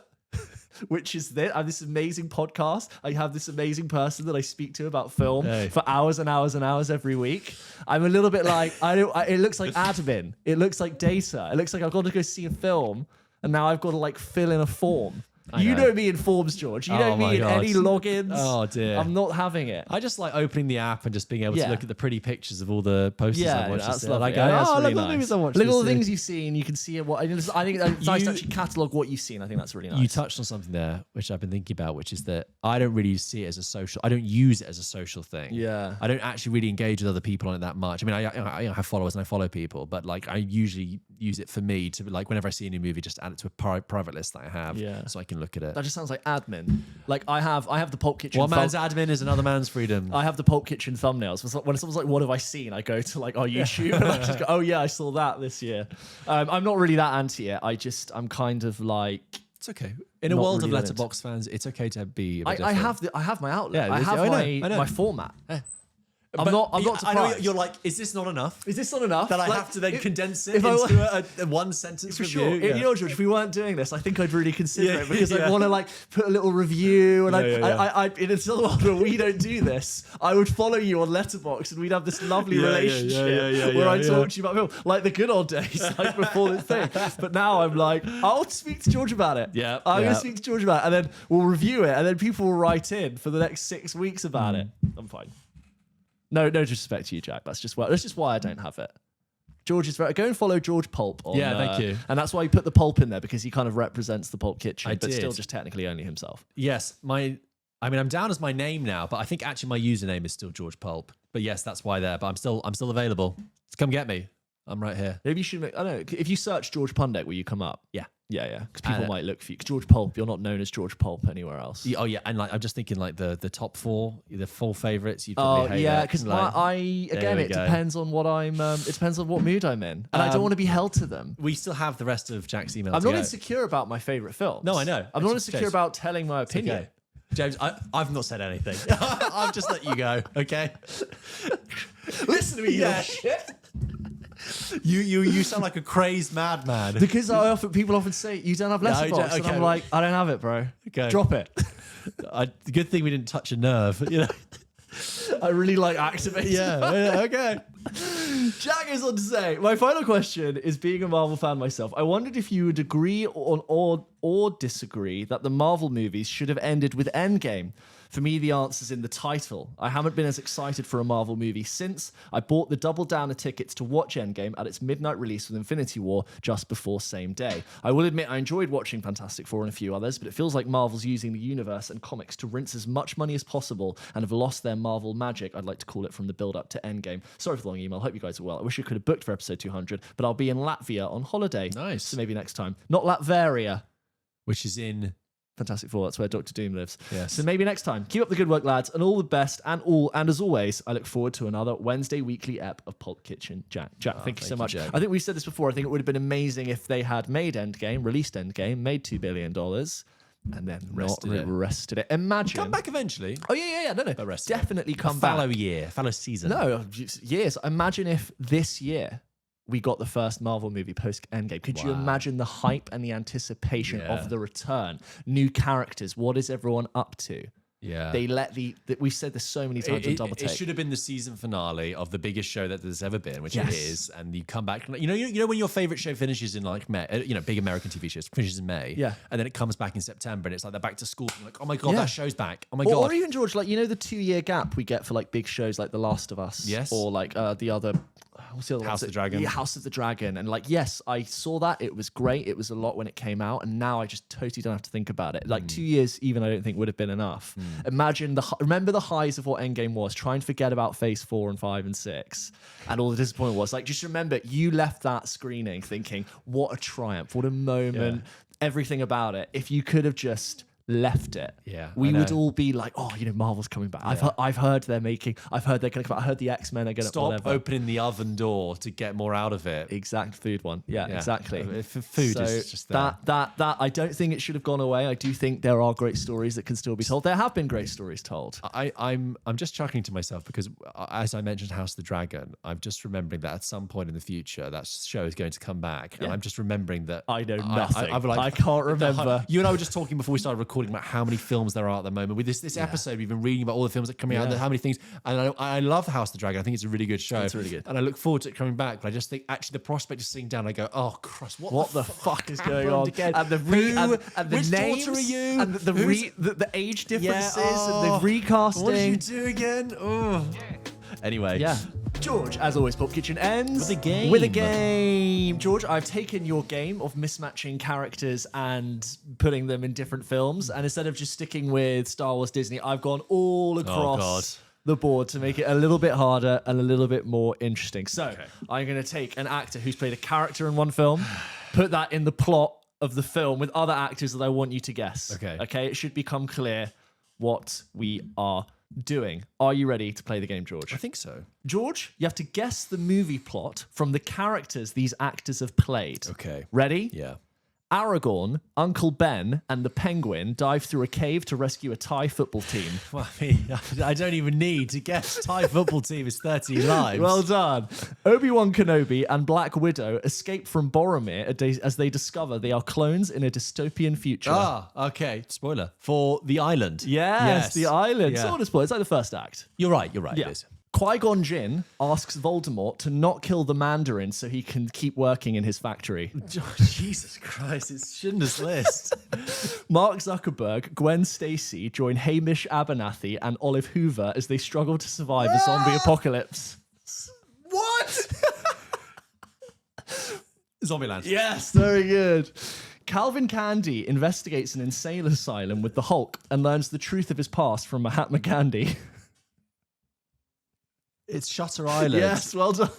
which is this amazing podcast. I have this amazing person that I speak to about film for hours and hours and hours every week. I'm a little bit like, it looks like admin. It looks like data. It looks like I've got to go see a film and now I've got to like fill in a form. You know me in forms, George. You know me in any logins. Oh, dear. I'm not having it. I just like opening the app and just being able to look at the pretty pictures of all the posters I've watched. That's lovely. I go, that's really look nice. at the movies I watched. Look at all the things you've seen. You can see what I think it's nice to actually catalogue what you've seen. I think that's really nice. You touched on something there, which I've been thinking about, which is that I don't really see it as a social. I don't use it as a social thing. Yeah. I don't actually really engage with other people on it that much. I mean, I have followers and I follow people, but like I usually use it for me to like whenever I see a new movie, just add it to a private list that I have, so I can look at it. That just sounds like admin. Like I have the Pulp Kitchen. One man's admin is another man's freedom. I have the Pulp Kitchen thumbnails. When someone's like, "What have I seen?" I go to like our YouTube and I just go, "Oh yeah, I saw that this year." I'm not really that anti it. I'm kind of like. It's okay. In a world of Letterboxd fans, it's okay to be. A bit I have my outlet. Yeah, I have my format. I'm not surprised. I know you're like, is this not enough? Is this not enough? That I have to then condense it into a one sentence review? Sure. Yeah. You know, George, if we weren't doing this, I think I'd really consider it because I want to like put a little review and I in a still world where we don't do this, I would follow you on Letterboxd and we'd have this lovely relationship where I talk to you about film like the good old days, like before this thing. But now I'm like, I'll speak to George about it. Yeah, I'm going to speak to George about it, and then we'll review it, and then people will write in for the next 6 weeks about it. I'm fine. No disrespect to you, Jack. That's just why I don't have it. George is very. Go and follow George Pulp. Thank you. And that's why he put the Pulp in there, because he kind of represents the Pulp Kitchen, but did. still just technically only himself. Yes, I'm down as my name now, but I think actually my username is still George Pulp. But yes, that's why there. But I'm still available. So come get me. I'm right here. Maybe you should make. I don't know. If you search George Pundek, will you come up? Yeah. Because people might look for you. 'Cause George Pulp, you're not known as George Pulp anywhere else. Oh yeah, and like I'm just thinking like the top four, the four favorites. You'd probably hate because like, it depends on what I'm. It depends on what mood I'm in, and I don't want to be held to them. We still have the rest of Jack's email. I'm not insecure about my favorite films. No, I know. I'm not insecure about telling my opinion. Okay. James, I've not said anything. I've just let you go. Okay. Listen to me, you shit. You sound like a crazed madman. Because people often say you don't have Letterboxd, and I'm like, I don't have it, bro. Okay. Drop it. The good thing we didn't touch a nerve. You know. I really like activating. Yeah. Okay. Jack goes on to say, my final question is, being a Marvel fan myself, I wondered if you would agree or disagree that the Marvel movies should have ended with Endgame. For me, the answer's in the title. I haven't been as excited for a Marvel movie since I bought the double downer tickets to watch Endgame at its midnight release with Infinity War just before same day. I will admit I enjoyed watching Fantastic Four and a few others, but it feels like Marvel's using the universe and comics to rinse as much money as possible and have lost their Marvel magic, I'd like to call it, from the build-up to Endgame. Sorry for the long email. Hope you guys are well. I wish I could have booked for episode 200, but I'll be in Latvia on holiday. Nice. So maybe next time. Not Latveria. Which is in Fantastic Four, that's where Doctor Doom lives. Yes. So maybe next time. Keep up the good work, lads, and all the best. And as always, I look forward to another Wednesday weekly ep of Pulp Kitchen. Jack, thank you so much. Jack. I think we've said this before. I think it would have been amazing if they had released Endgame, made $2 billion, and then rested it. Imagine. Come back eventually. Oh, yeah. No. Definitely come back. Fallow season. No, years. Imagine if this year we got the first Marvel movie post Endgame. Could you imagine the hype and the anticipation of the return? New characters. What is everyone up to? Yeah. They let we've said this so many times on Double Take. It should have been the season finale of the biggest show that there's ever been, which it is. And you come back, you know when your favorite show finishes in like May, big American TV shows finishes in May. Yeah. And then it comes back in September, and it's like they're back to school. And you're like, oh my God, that show's back. Oh my God. Or even, George, like, the 2-year gap we get for like big shows like The Last of Us. Yes. Or like the other. What's the other House of the Dragon. Yeah, House of the Dragon. And like, yes, I saw that. It was great. It was a lot when it came out. And now I just totally don't have to think about it. Like 2 years, even I don't think would have been enough. Imagine remember the highs of what Endgame was. Try and forget about Phase 4 and 5 and 6. And all the disappointment was. Like, just remember, you left that screening thinking, what a triumph, what a moment, everything about it. If you could have just left it, we would all be like, oh, Marvel's coming back. I've heard they're going to come back. I heard the X-Men are going to stop opening the oven door to get more out of it. Exact food one. Yeah. Exactly. Food is just there. That I don't think it should have gone away. I do think there are great stories that can still be told. There have been great stories told. I'm just chuckling to myself because as I mentioned House of the Dragon, I'm just remembering that at some point in the future that show is going to come back. And I'm just remembering that I know nothing. I can't remember. You and I were just talking before we started recording about how many films there are at the moment. With this episode, we've been reading about all the films that are coming out and how many things. And I love House of the Dragon. I think it's a really good show. It's really good. And I look forward to it coming back. But I just think actually the prospect of sitting down, I go, oh Christ, what the fuck is going on? Again? And the which names, daughter are you? And the age differences and the recasting. What did you do again? Oh. Anyway. Yeah. George, as always, Pulp Kitchen ends with a game. George, I've taken your game of mismatching characters and putting them in different films, and instead of just sticking with Star Wars, Disney, I've gone all across the board to make it a little bit harder and a little bit more interesting. So I'm going to take an actor who's played a character in one film, put that in the plot of the film with other actors that I want you to guess. Okay, it should become clear what we are doing. Are you ready to play the game, George? I think so. George, you have to guess the movie plot from the characters these actors have played. Okay. Ready? Yeah. Aragorn, Uncle Ben, and the Penguin dive through a cave to rescue a Thai football team. Well, I mean, I don't even need to guess. Thai football team is 30 lives. Well done. Obi-Wan Kenobi and Black Widow escape from Boromir as they discover they are clones in a dystopian future. Ah, okay. Spoiler. For the island. Yes, the island. Yeah. Sort of spoiler. It's like the first act. You're right. Yeah. It is. Qui-Gon Jinn asks Voldemort to not kill the Mandarin so he can keep working in his factory. Jesus Christ, it's Schindler's List. Mark Zuckerberg, Gwen Stacy join Hamish Abernathy and Olive Hoover as they struggle to survive a zombie apocalypse. What? Zombieland. Yes, very good. Calvin Candy investigates an insane asylum with the Hulk and learns the truth of his past from Mahatma Gandhi. It's Shutter Island. Yes, well done.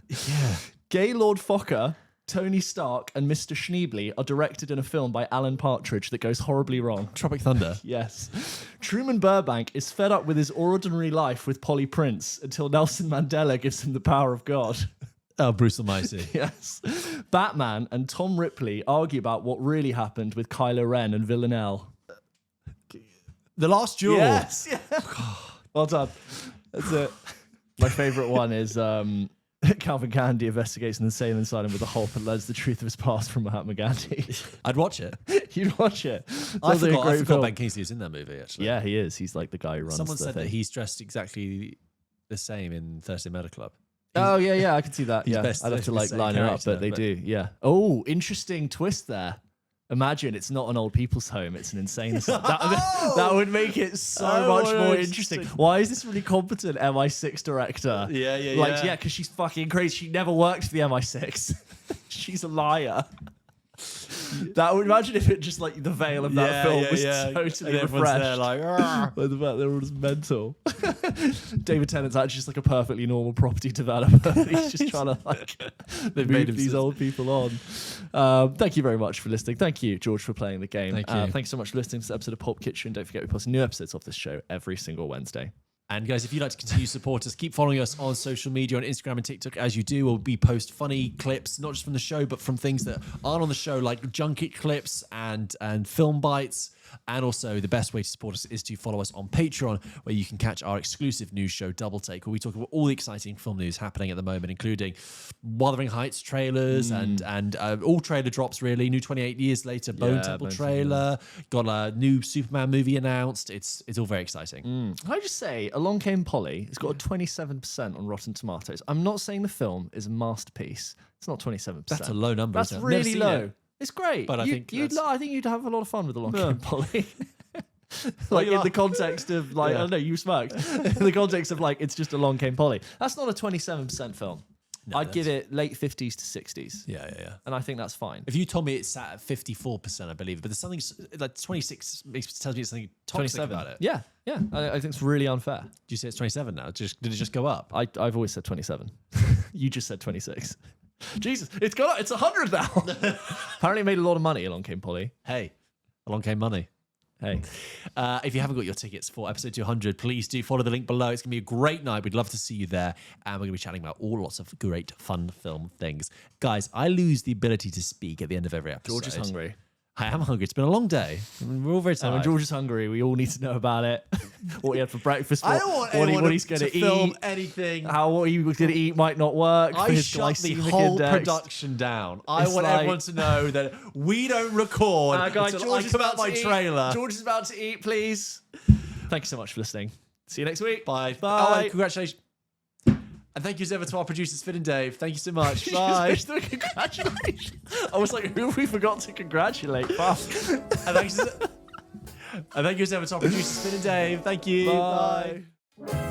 Yeah. Gaylord Fokker, Tony Stark, and Mr. Schneebly are directed in a film by Alan Partridge that goes horribly wrong. Tropic Thunder. Yes. Truman Burbank is fed up with his ordinary life with Polly Prince until Nelson Mandela gives him the power of God. Oh, Bruce Almighty. Yes. Batman and Tom Ripley argue about what really happened with Kylo Ren and Villanelle. The Last Duel. Yes. Yeah. Well done. That's it. My favourite one is Calvin Candy investigates an insane asylum with the Hulk and learns the truth of his past from Mahatma Gandhi. I'd watch it. You'd watch it. I forgot Ben Kingsley is in that movie, actually. Yeah, he is. He's like the guy who runs Someone the said thing. that he's dressed exactly the same in Thursday Murder Club. Oh, yeah, I can see that. Yeah, best I'd have to the like same line it up, character, but they but- do, yeah. Oh, interesting twist there. Imagine it's not an old people's home, it's an insane asylum. That would make it so much more interesting. Why is this really competent MI6 director? Yeah. Because she's fucking crazy. She never worked for the MI6. She's a liar. That would imagine if it just like the veil of that film was totally and refreshed. there like, "Argh." Like the fact they're all just mental. David Tennant's actually just like a perfectly normal property developer. He's just trying to like move these old people on. Thank you very much for listening. Thank you, George, for playing the game. Thank you. Thanks so much for listening to this episode of Pulp Kitchen. Don't forget we post new episodes of this show every single Wednesday. And guys, if you'd like to continue to support us, keep following us on social media, on Instagram and TikTok. As you do, we post funny clips, not just from the show, but from things that aren't on the show, like junket clips and film bites. And also, the best way to support us is to follow us on Patreon, where you can catch our exclusive news show, Double Take, where we talk about all the exciting film news happening at the moment, including Wuthering Heights trailers and all trailer drops, really. New 28 Years Later, Bone Temple trailer. Got a new Superman movie announced. It's all very exciting. Can I just say, Along Came Polly, it's got a 27% on Rotten Tomatoes. I'm not saying the film is a masterpiece. It's not 27%. That's a low number. That's isn't it? really Never seen low. it. It's great. But I think you'd have a lot of fun with Along Came Polly. Well, in the context of like, I don't know, you smoked. In the context of like, it's just Along Came Polly. That's not a 27% film. No, I'd give it late 50s to 60s. Yeah. And I think that's fine. If you told me it's sat at 54%, I believe, but there's something like 26 tells me it's something toxic about it. Yeah. I think it's really unfair. Do you say it's 27 now? Did it just go up? I've always said 27. You just said 26. Jesus, it's 100 now. Apparently it made a lot of money, Along Came Polly. Hey, along came money. Hey. If you haven't got your tickets for episode 200, please do follow the link below. It's going to be a great night. We'd love to see you there. And we're going to be chatting about lots of great, fun film things. Guys, I lose the ability to speak at the end of every episode. George is hungry. I am hungry. It's been a long day. We're all very tired. And when George is hungry, we all need to know about it. What he had for breakfast. I don't want anyone what he's going to film eat. anything. What he was going to eat might not work. I for his shut the glycemic whole index. production down. I It's want like- everyone to know that we don't record Guys, until I is come out about my to eat. trailer. George is about to eat, please. Thank you so much for listening. See you next week. Bye. Bye. Oh, and congratulations. And thank you as ever to our producers, Finn and Dave. Thank you so much. Bye. Congratulations. I was like, who have we forgot to congratulate? Fuck. And thank you as ever to our producers, Finn and Dave. Thank you. Bye. Bye.